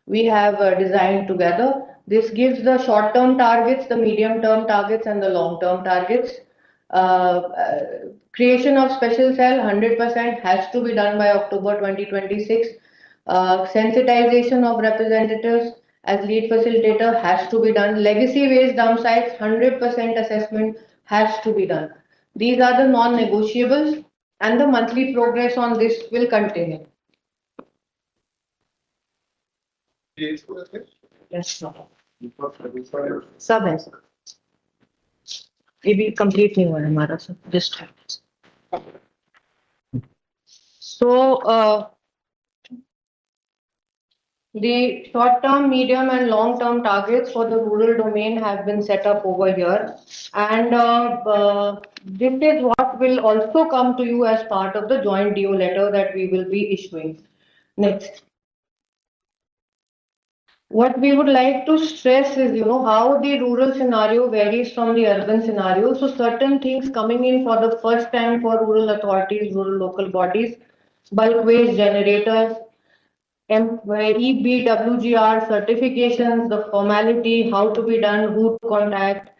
we have designed together. This gives the short-term targets, the medium-term targets and the long-term targets. Creation of special cell 100% has to be done by October 2026. Sensitization of representatives as lead facilitator has to be done. Legacy waste dump sites 100% assessment has to be done. These are the non-negotiables and the monthly progress on this will continue. Yes, सब है sir ये भी complete नहीं हुआ है हमारा सब just so the short-term, medium and long-term targets for the rural domain have been set up over here, and this is what will also come to you as part of the joint DO letter that we will be issuing. Next. What we would like to stress is, how the rural scenario varies from the urban scenario. So certain things coming in for the first time for rural authorities, rural local bodies, bulk waste generators, EBWGR certifications, the formality, how to be done, who to contact,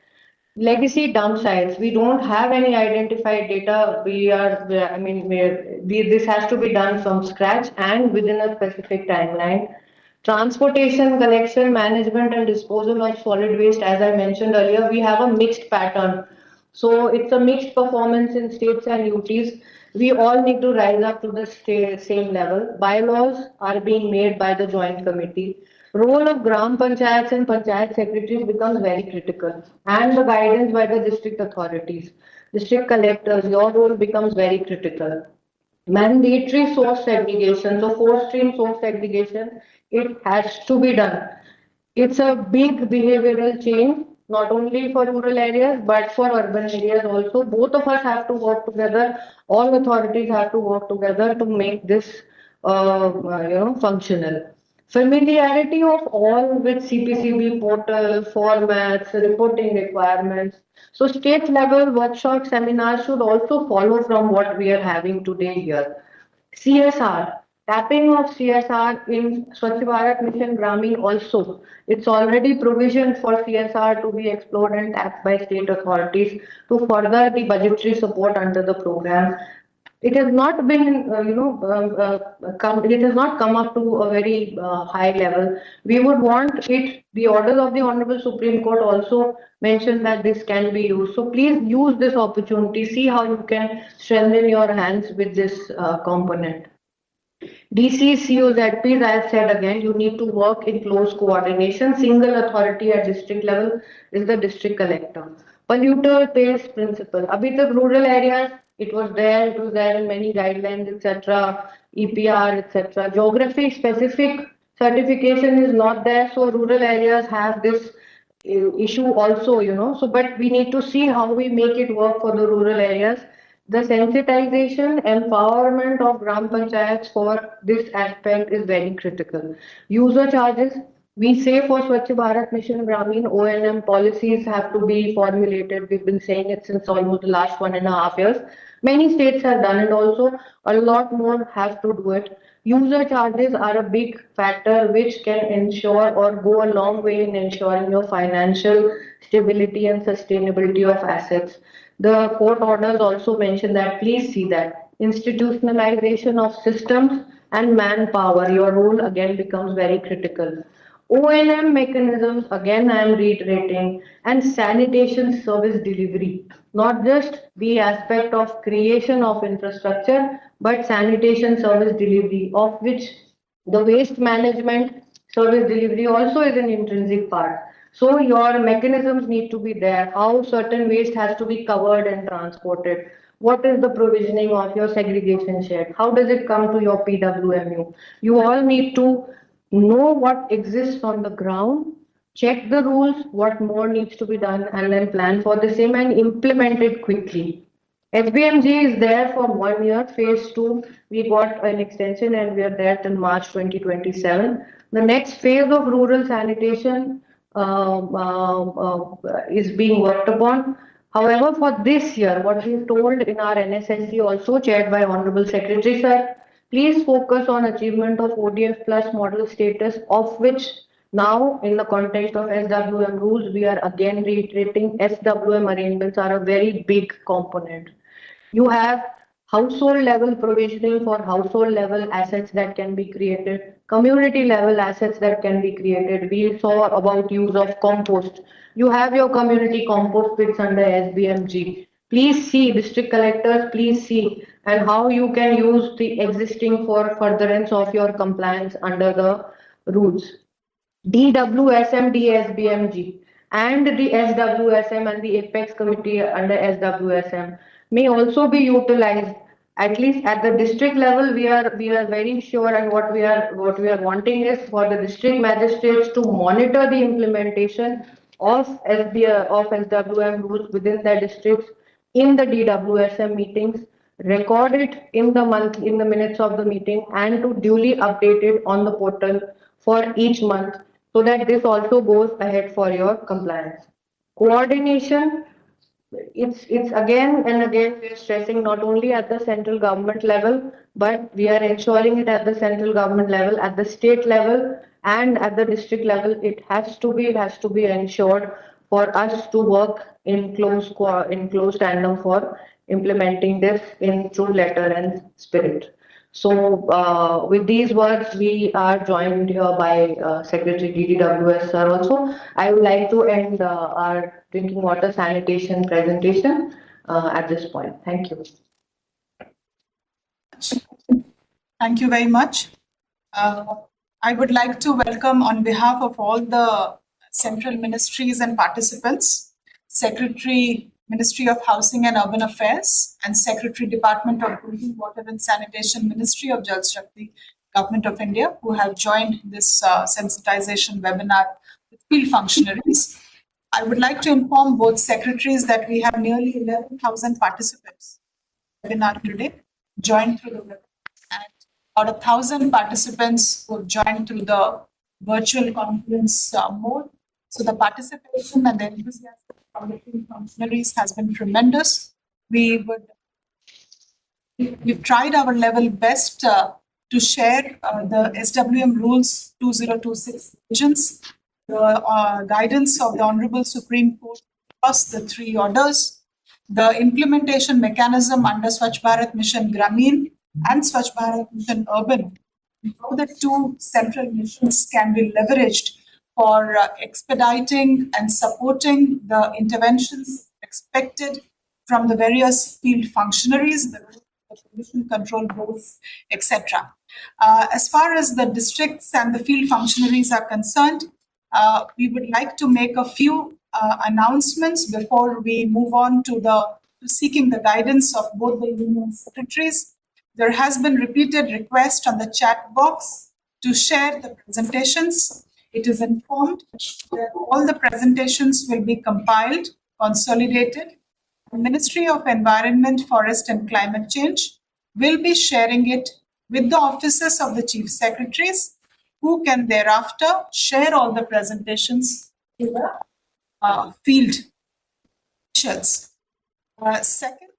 legacy dump sites. We don't have any identified data. This has to be done from scratch and within a specific timeline. Transportation, collection, management and disposal of solid waste, as I mentioned earlier, we have a mixed pattern. So it's a mixed performance in states and UTs. We all need to rise up to the same level. Bylaws are being made by the joint committee. Role of Gram Panchayats and Panchayat secretaries becomes very critical, and the guidance by the district authorities. District collectors, your role becomes very critical. Mandatory source segregation, so 4-stream source segregation, it has to be done. It's a big behavioral change, not only for rural areas, but for urban areas also. Both of us have to work together. All authorities have to work together to make this, functional. Familiarity of all with CPCB portal, formats, reporting requirements. So state level workshop seminars should also follow from what we are having today here. CSR. Tapping of CSR in Swachh Bharat Mission Gramin also. It's already provisioned for CSR to be explored and tapped by state authorities to further the budgetary support under the program. It has not been, it has not come up to a very high level. We would want it, the orders of the Honorable Supreme Court also mentioned that this can be used. So please use this opportunity, see how you can strengthen your hands with this component. DCs, COs, ZPs, I have said again, you need to work in close coordination. Single authority at district level is the district collector. Polluter pays principle. Abhi tak rural areas, it was there in many guidelines, etc., EPR, etc. Geography specific certification is not there, so rural areas have this issue also, So, but we need to see how we make it work for the rural areas. The sensitization, empowerment of Gram Panchayats for this aspect is very critical. User charges, we say for Swachh Bharat Mission Gramin, O&M policies have to be formulated. We've been saying it since almost the last 1.5 years. Many states have done it also. A lot more have to do it. User charges are a big factor which can ensure or go a long way in ensuring your financial stability and sustainability of assets. The court orders also mention that, please see that, institutionalization of systems and manpower, your role again becomes very critical. O&M mechanisms, again, I am reiterating, and sanitation service delivery, not just the aspect of creation of infrastructure, but sanitation service delivery, of which the waste management service delivery also is an intrinsic part. So your mechanisms need to be there, how certain waste has to be covered and transported. What is the provisioning of your segregation shed? How does it come to your PWMU? You all need to know what exists on the ground, check the rules, what more needs to be done, and then plan for the same and implement it quickly. SBMG is there for 1 year. Phase 2, we got an extension and we are there till March 2027. The next phase of rural sanitation is being worked upon. However, for this year, what we told in our NSSC, also chaired by Honorable Secretary Sir, please focus on achievement of ODF plus model status, of which now in the context of SWM rules, we are again reiterating SWM arrangements are a very big component. You have household level provisioning for household level assets that can be created, community level assets that can be created. We saw about use of compost. You have your community compost pits under SBMG. Please see, district collectors, please see, and how you can use the existing for furtherance of your compliance under the rules. DWSM, DSBMG, and the SWSM and the Apex Committee under SWSM may also be utilized. At least at the district level, we are very sure, and what we are wanting is for the district magistrates to monitor the implementation of SWM rules within their districts in the DWSM meetings, record it in the minutes of the meeting, and to duly update it on the portal for each month, so that this also goes ahead for your compliance. Coordination, it's again and again we are stressing not only at the central government level, but we are ensuring it at the central government level, at the state level, and at the district level. It has to be ensured for us to work in close tandem for implementing this in true letter and spirit. So with these words, we are joined here by Secretary DDWS sir also. I would like to end our drinking water sanitation presentation at this point. Thank you. Thank you very much. I would like to welcome on behalf of all the central ministries and participants, Secretary, Ministry of Housing and Urban Affairs, and Secretary, Department of Drinking Water and Sanitation, Ministry of Jal Shakti, Government of India, who have joined this sensitization webinar with field functionaries. I would like to inform both secretaries that we have nearly 11,000 participants in the webinar today, joined through the webinar, and about 1,000 participants who have joined through the virtual conference mode. So the participation and the enthusiasm of the field functionaries has been tremendous. We've tried our level best to share the SWM rules 2026 visions, the guidance of the Honorable Supreme Court plus the 3 orders, the implementation mechanism under Swachh Bharat Mission Gramin and Swachh Bharat Mission Urban, how the 2 central missions can be leveraged for expediting and supporting the interventions expected from the various field functionaries, the pollution control boards, etc. As far as the districts and the field functionaries are concerned, we would like to make a few announcements before we move on to seeking the guidance of both the union secretaries. There has been repeated request on the chat box to share the presentations. It is informed that all the presentations will be compiled, consolidated. The Ministry of Environment, Forest and Climate Change will be sharing it with the offices of the chief secretaries, who can thereafter share all the presentations to the field officials. Second,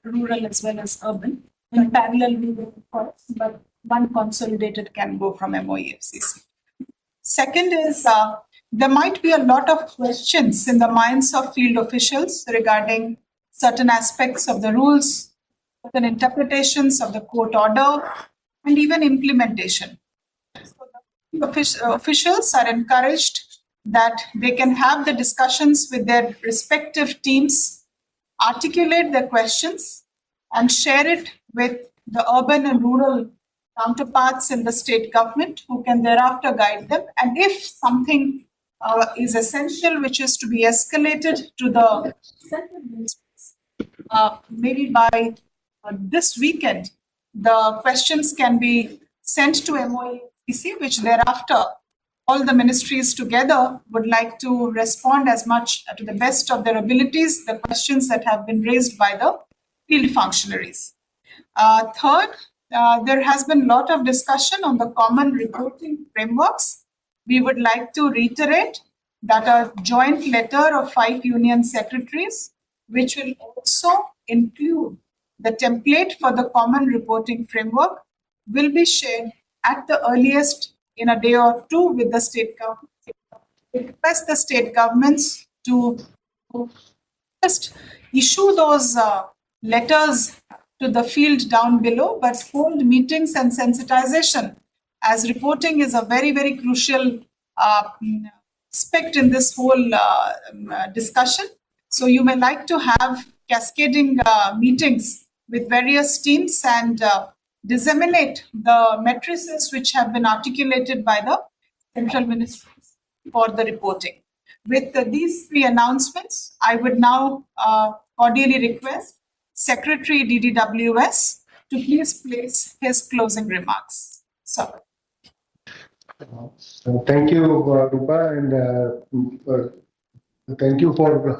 rural as well as urban. In parallel, we will, of course, but one consolidated can go from MOEFCC. Second is, there might be a lot of questions in the minds of field officials regarding certain aspects of the rules, certain interpretations of the court order, and even implementation. Officials are encouraged that they can have the discussions with their respective teams, articulate their questions, and share it with the urban and rural counterparts in the state government who can thereafter guide them. And if something is essential, which is to be escalated to the central ministries, maybe by this weekend, the questions can be sent to MOEPC, which thereafter all the ministries together would like to respond as much to the best of their abilities, the questions that have been raised by the field functionaries. Third, there has been a lot of discussion on the common reporting frameworks. We would like to reiterate that a joint letter of 5 union secretaries, which will also include the template for the common reporting framework, will be shared at the earliest in a day or two with the state government. We request the state governments to just issue those letters to the field down below, but hold meetings and sensitization, as reporting is a very, very crucial aspect in this whole discussion. So you may like to have cascading meetings with various teams and disseminate the matrices which have been articulated by the central ministries for the reporting. With these 3 announcements, I would now cordially request Secretary DDWS to please place his closing remarks. So, thank you, Rupa, and thank you for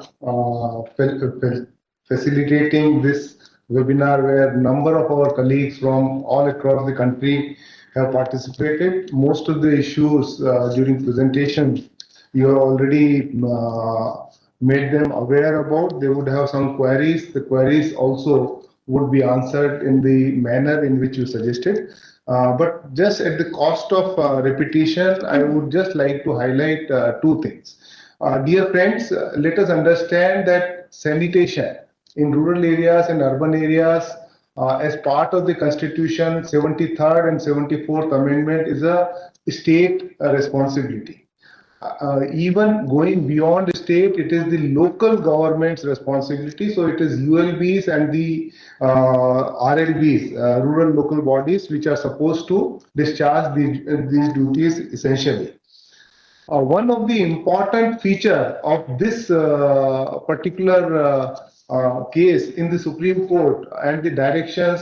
facilitating this webinar where a number of our colleagues from all across the country have participated. Most of the issues during presentation you have already made them aware about. They would have some queries. The queries also would be answered in the manner in which you suggested. But just at the cost of repetition, I would just like to highlight 2 things. Dear friends, let us understand that sanitation in rural areas and urban areas as part of the Constitution, 73rd and 74th Amendment is a state responsibility. Even going beyond state, it is the local government's responsibility. So it is ULBs and the RLBs, rural local bodies, which are supposed to discharge these duties essentially. One of the important feature of this particular case in the Supreme Court and the directions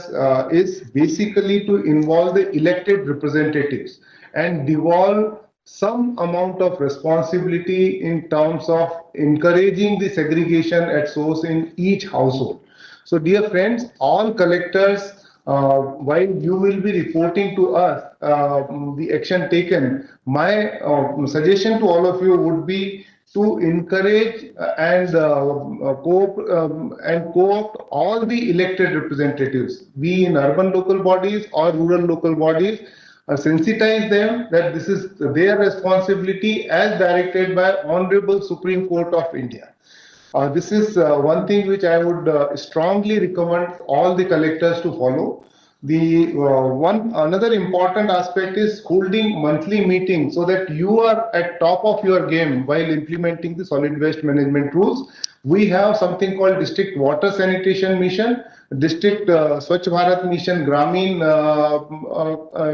is basically to involve the elected representatives and devolve some amount of responsibility in terms of encouraging the segregation at source in each household. So dear friends, all collectors, while you will be reporting to us the action taken, my suggestion to all of you would be to encourage and co-opt all the elected representatives, be in urban local bodies or rural local bodies, sensitize them that this is their responsibility as directed by Honorable Supreme Court of India. This is one thing which I would strongly recommend all the collectors to follow. The another important aspect is holding monthly meetings so that you are at top of your game while implementing the solid waste management rules. We have something called District Water Sanitation Mission, District Swachh Bharat Mission Gramin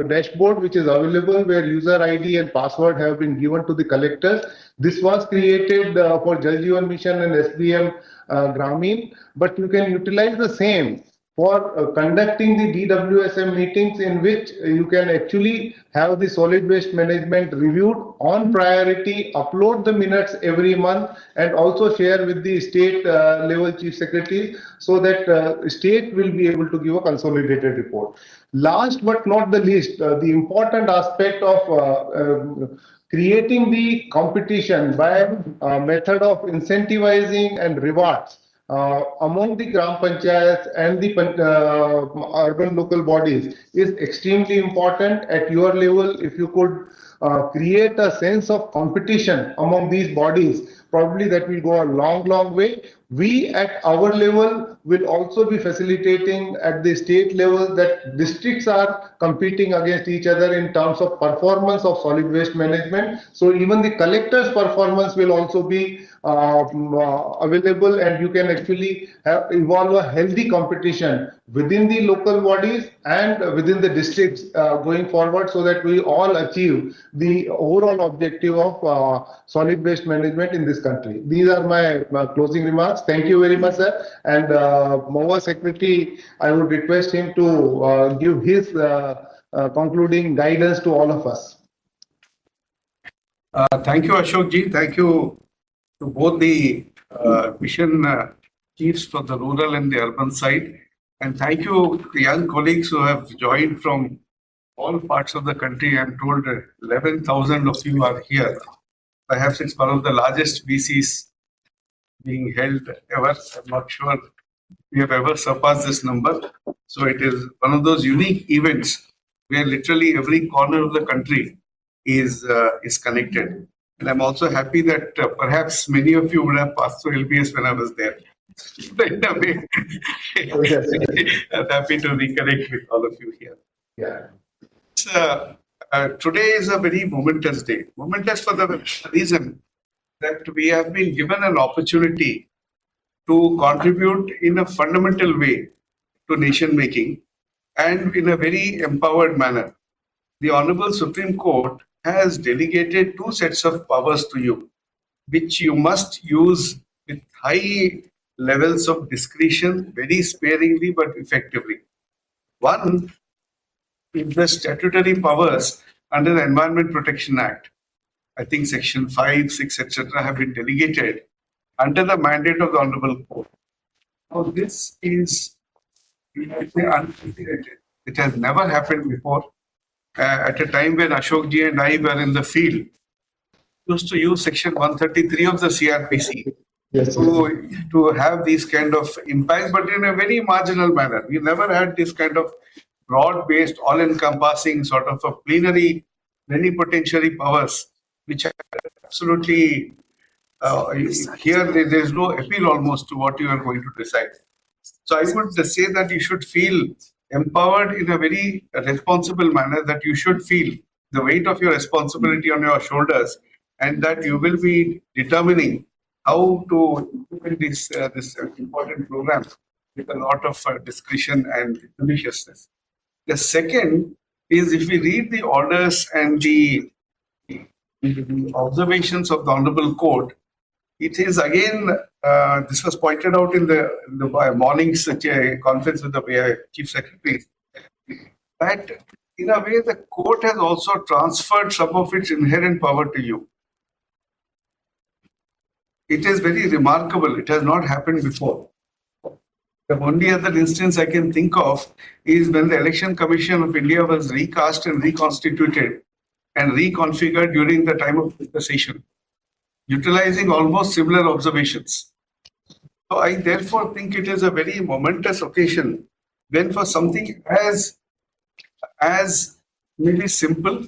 dashboard, which is available, where user ID and password have been given to the collectors. This was created for Jal Jeevan Mission and SBM Gramin, but you can utilize the same for conducting the DWSM meetings, in which you can actually have the solid waste management reviewed on priority, upload the minutes every month, and also share with the state level chief secretaries, so that state will be able to give a consolidated report. Last but not the least, the important aspect of creating the competition by method of incentivizing and rewards among the Gram Panchayats and the urban local bodies is extremely important. At your level, if you could create a sense of competition among these bodies, probably that will go a long way. We at our level will also be facilitating at the state level that districts are competing against each other in terms of performance of solid waste management. So even the collector's performance will also be available, and you can actually evolve a healthy competition within the local bodies and within the districts going forward, so that we all achieve the overall objective of solid waste management in this country. These are my closing remarks. Thank you very much, sir. And MOA Secretary, I would request him to give his concluding guidance to all of us. Thank you, Ashok ji. Thank you to both the mission chiefs for the rural and the urban side. And thank you to young colleagues who have joined from all parts of the country. I'm told 11,000 of you are here. Perhaps it's one of the largest BCs being held ever. I'm not sure we have ever surpassed this number. So it is one of those unique events where literally every corner of the country is connected. And I'm also happy that perhaps many of you would have passed through LBS when I was there. In a way, I'm happy to reconnect with all of you here. Yeah. Today is a very momentous day. Momentous for the reason that we have been given an opportunity to contribute in a fundamental way to nation making and in a very empowered manner. The Honorable Supreme Court has delegated 2 sets of powers to you, which you must use with high levels of discretion, very sparingly but effectively. One is the statutory powers under the Environment Protection Act. I think Section 5, 6, etc. have been delegated under the mandate of the Honorable Court. Now, this is unprecedented. It has never happened before. At a time when Ashok ji and I were in the field, used to use Section 133 of the CRPC to have these kind of impacts, but in a very marginal manner. We never had this kind of broad-based, all-encompassing sort of a plenary, plenipotentiary powers, which are absolutely here. There is no appeal almost to what you are going to decide. So I would say that you should feel empowered in a very responsible manner, that you should feel the weight of your responsibility on your shoulders, and that you will be determining how to implement this important program with a lot of discretion and ambitiousness. The second is, if we read the orders and the observations of the Honorable Court, it is again, this was pointed out in the morning's conference with the Chief Secretaries, that in a way the court has also transferred some of its inherent power to you. It is very remarkable. It has not happened before. The only other instance I can think of is when the Election Commission of India was recast and reconstituted and reconfigured during the time of the session, utilizing almost similar observations. So I therefore think it is a very momentous occasion when, for something as maybe simple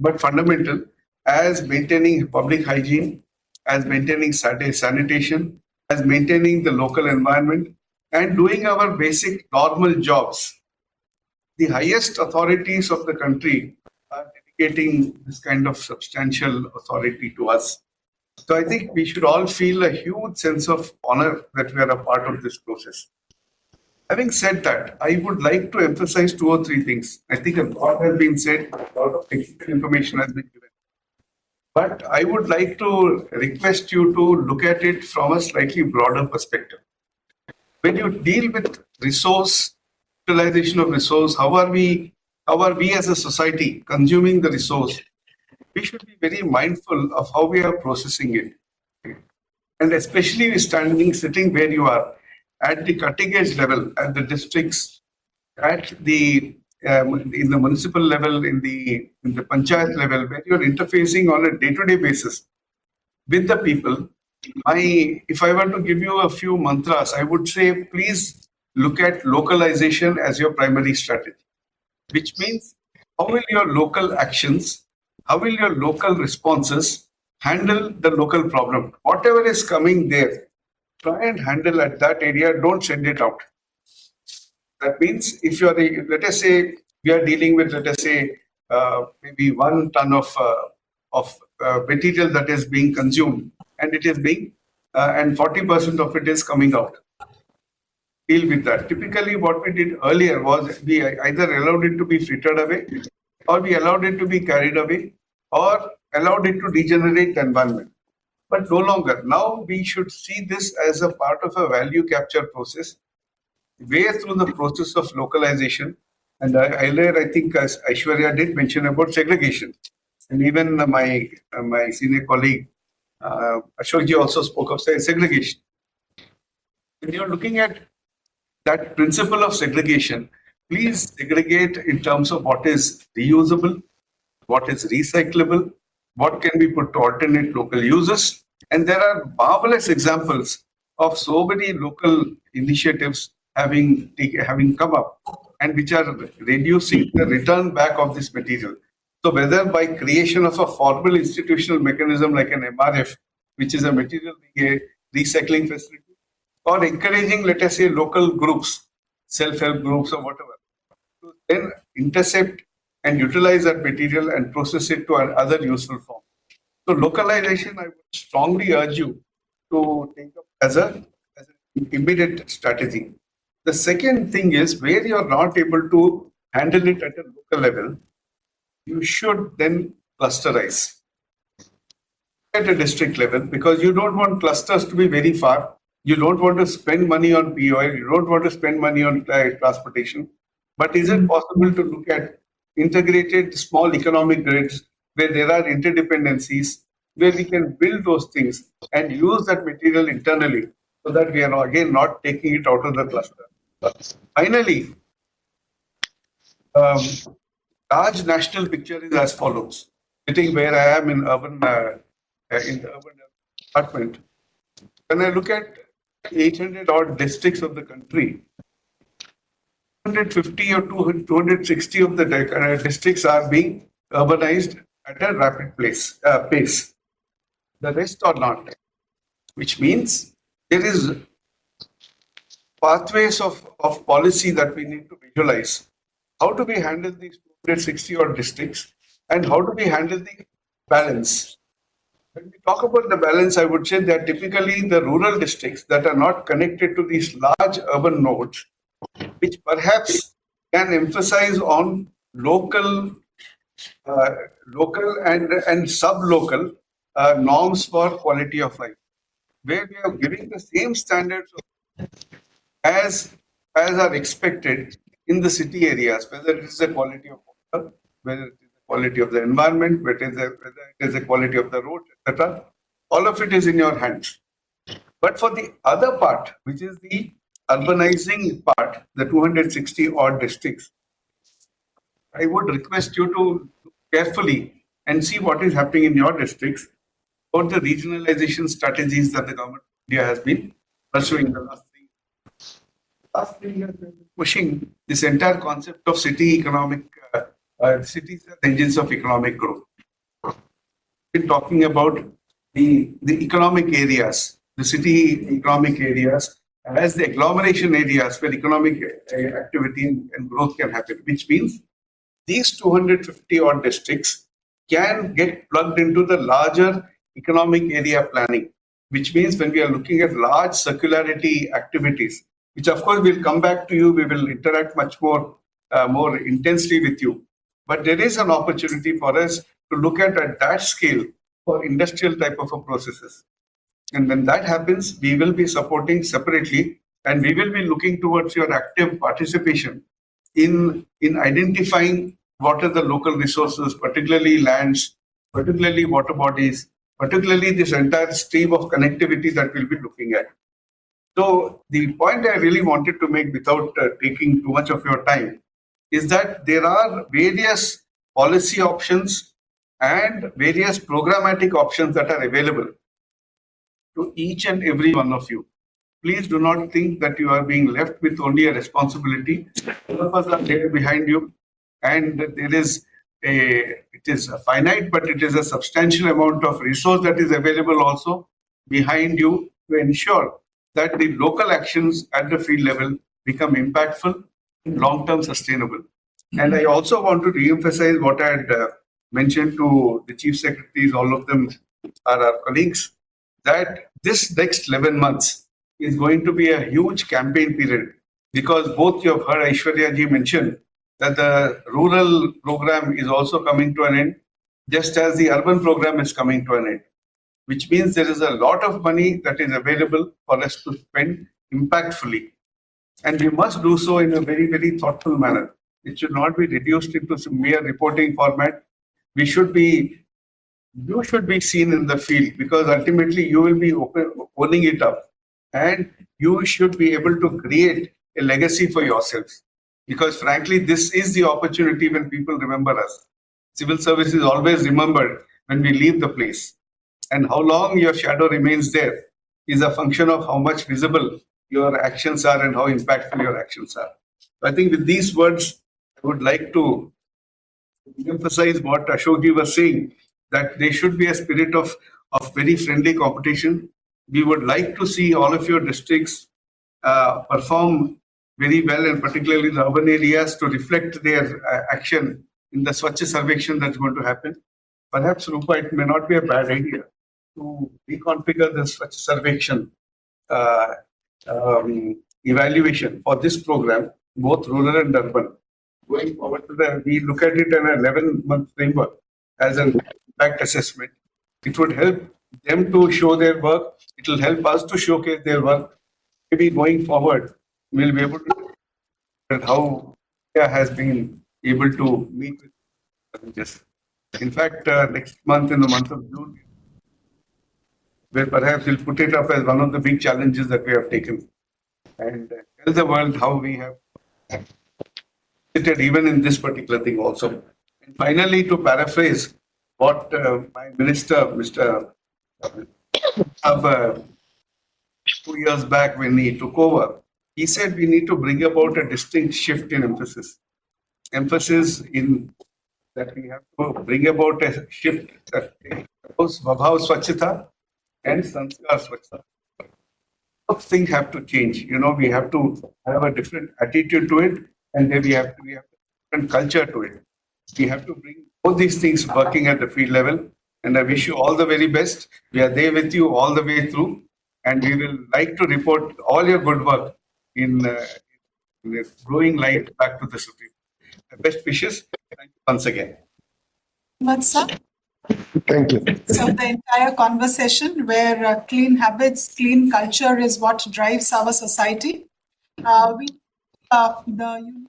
but fundamental as maintaining public hygiene, as maintaining sanitation, as maintaining the local environment, and doing our basic normal jobs, the highest authorities of the country are dedicating this kind of substantial authority to us. So I think we should all feel a huge sense of honor that we are a part of this process. Having said that, I would like to emphasize 2 or 3 things. I think a lot has been said, a lot of technical information has been given. But I would like to request you to look at it from a slightly broader perspective. When you deal with resource, utilization of resource, how are we as a society consuming the resource? We should be very mindful of how we are processing it. And especially sitting where you are, at the cutting edge level, at the districts, at the in the municipal level, in the panchayat level, where you're interfacing on a day-to-day basis with the people. If I were to give you a few mantras, I would say, please look at localization as your primary strategy, which means how will your local actions, how will your local responses handle the local problem? Whatever is coming there, try and handle at that area, don't send it out. That means if you are, let us say, we are dealing with, let us say, maybe 1 ton of material that is being consumed, and it is being, and 40% of it is coming out. Deal with that. Typically, what we did earlier was we either allowed it to be frittered away, or we allowed it to be carried away, or allowed it to degenerate the environment. But no longer. Now we should see this as a part of a value capture process, way through the process of localization. And earlier, I think as Aishwarya did mention about segregation. And even my senior colleague, Ashokji, also spoke of segregation. When you're looking at that principle of segregation, please segregate in terms of what is reusable, what is recyclable, what can be put to alternate local uses. And there are marvelous examples of so many local initiatives having come up and which are reducing the return back of this material. So whether by creation of a formal institutional mechanism like an MRF, which is a material recycling facility, or encouraging, let us say, local groups, self-help groups or whatever, to then intercept and utilize that material and process it to another useful form. So localization, I would strongly urge you to take up as an immediate strategy. The second thing is, where you are not able to handle it at a local level, you should then clusterize at a district level, because you don't want clusters to be very far. You don't want to spend money on POI. You don't want to spend money on transportation. But is it possible to look at integrated small economic grids where there are interdependencies, where we can build those things and use that material internally so that we are again not taking it out of the cluster? Finally, large national picture is as follows. Sitting where I am in the urban department, when I look at 800 odd districts of the country, 250 or 260 of the districts are being urbanized at a rapid pace. The rest are not, which means there is pathways of policy that we need to visualize. How do we handle these 260 odd districts, and how do we handle the balance? When we talk about the balance, I would say that typically the rural districts that are not connected to these large urban nodes, which perhaps can emphasize on local and sub-local norms for quality of life, where we are giving the same standards as are expected in the city areas, whether it is the quality of water, whether it is the quality of the environment, whether it is the quality of the road, etc. All of it is in your hands. But for the other part, which is the urbanizing part, the 260 odd districts, I would request you to look carefully and see what is happening in your districts about the regionalization strategies that the government of India has been pursuing in the last 3 years. Last 3 years, we have been pushing this entire concept of cities as engines of economic growth. We've been talking about the economic areas, the city economic areas, as the agglomeration areas where economic activity and growth can happen, which means these 250 odd districts can get plugged into the larger economic area planning, which means when we are looking at large circularity activities, which of course will come back to you, we will interact much more intensely with you. But there is an opportunity for us to look at that scale for industrial type of processes. And when that happens, we will be supporting separately, and we will be looking towards your active participation in identifying what are the local resources, particularly lands, particularly water bodies, particularly this entire stream of connectivity that we'll be looking at. So the point I really wanted to make without taking too much of your time is that there are various policy options and various programmatic options that are available to each and every one of you. Please do not think that you are being left with only a responsibility. All of us are there behind you, and there is it is finite, but it is a substantial amount of resource that is available also behind you to ensure that the local actions at the field level become impactful, long-term sustainable. And I also want to re-emphasize what I had mentioned to the chief secretaries, all of them are our colleagues, that this next 11 months is going to be a huge campaign period, because both you have heard Aishwarya ji mention that the rural program is also coming to an end, just as the urban program is coming to an end, which means there is a lot of money that is available for us to spend impactfully. And we must do so in a very, very thoughtful manner. It should not be reduced into some mere reporting format. You should be seen in the field, because ultimately you will be owning it up, and you should be able to create a legacy for yourselves. Because frankly, this is the opportunity when people remember us. Civil service is always remembered when we leave the place. And how long your shadow remains there is a function of how much visible your actions are and how impactful your actions are. I think with these words, I would like to emphasize what Ashokji was saying, that there should be a spirit of very friendly competition. We would like to see all of your districts perform very well, and particularly the urban areas, to reflect their action in the Swachh Sarvekshan that's going to happen. Perhaps, Rupa, it may not be a bad idea to reconfigure the Swachh Sarvekshan evaluation for this program, both rural and urban. Going forward to we look at it in an 11-month framework as an impact assessment. It would help them to show their work. It will help us to showcase their work. Maybe going forward, we'll be able to look at how India has been able to meet with challenges. In fact, next month, in the month of June, where perhaps we'll put it up as one of the big challenges that we have taken, and tell the world how we have even in this particular thing also. And finally, to paraphrase what my minister, Mr. 2 years back when he took over, he said we need to bring about a distinct shift in emphasis. Emphasis in that we have to bring about a shift that goes Vabhav Swachhata and Sanskar Swachhata. Both things have to change. We have to have a different attitude to it, and then we have a different culture to it. We have to bring both these things working at the field level, and I wish you all the very best. We are there with you all the way through, and we will like to report all your good work in a glowing light back to the Supreme. Best wishes. Thank you once again. Sir. Thank you. So the entire conversation where clean habits, clean culture is what drives our society. We the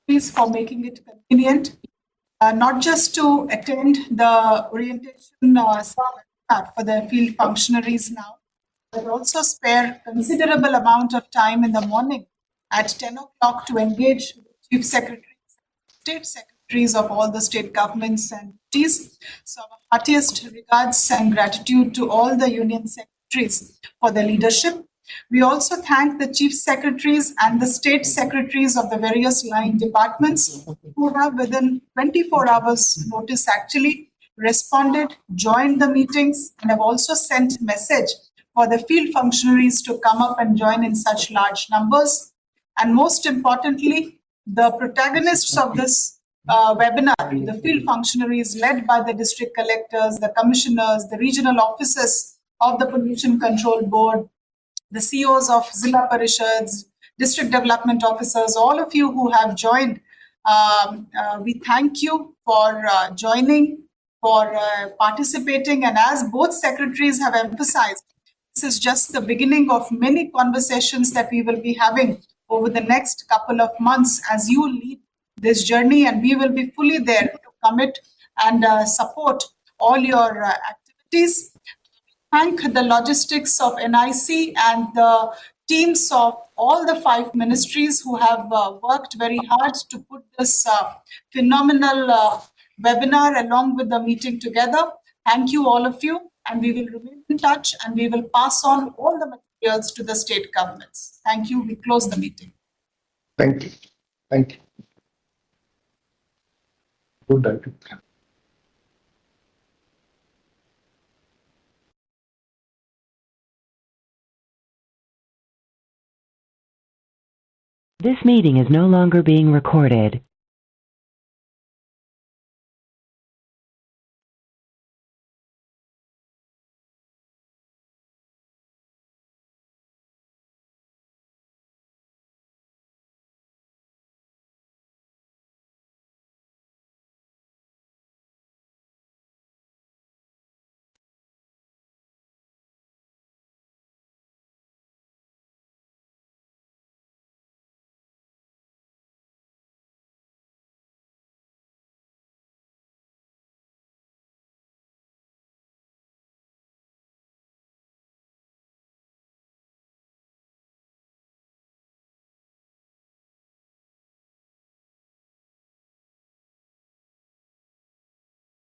universities for making it convenient, not just to attend the orientation for the field functionaries now, but also spare considerable amount of time in the morning at 10 o'clock to engage chief secretaries, state secretaries of all the state governments and cities. So our heartiest regards and gratitude to all the union secretaries for their leadership. We also thank the chief secretaries and the state secretaries of the various line departments who have within 24 hours notice actually responded, joined the meetings, and have also sent message for the field functionaries to come up and join in such large numbers. And most importantly, the protagonists of this webinar, the field functionaries led by the district collectors, the commissioners, the regional officers of the Pollution Control Board, the CEOs of Zilla Parishads, district development officers, all of you who have joined, we thank you for joining, for participating. And as both secretaries have emphasized, this is just the beginning of many conversations that we will be having over the next couple of months as you lead this journey, and we will be fully there to commit and support all your activities. Thank the logistics of NIC and the teams of all the 5 ministries who have worked very hard to put this phenomenal webinar along with the meeting together. Thank you, all of you, and we will remain in touch, and we will pass on all the materials to the state governments. Thank you. We close the meeting. Thank you. Thank you. Good idea. This meeting is no longer being recorded.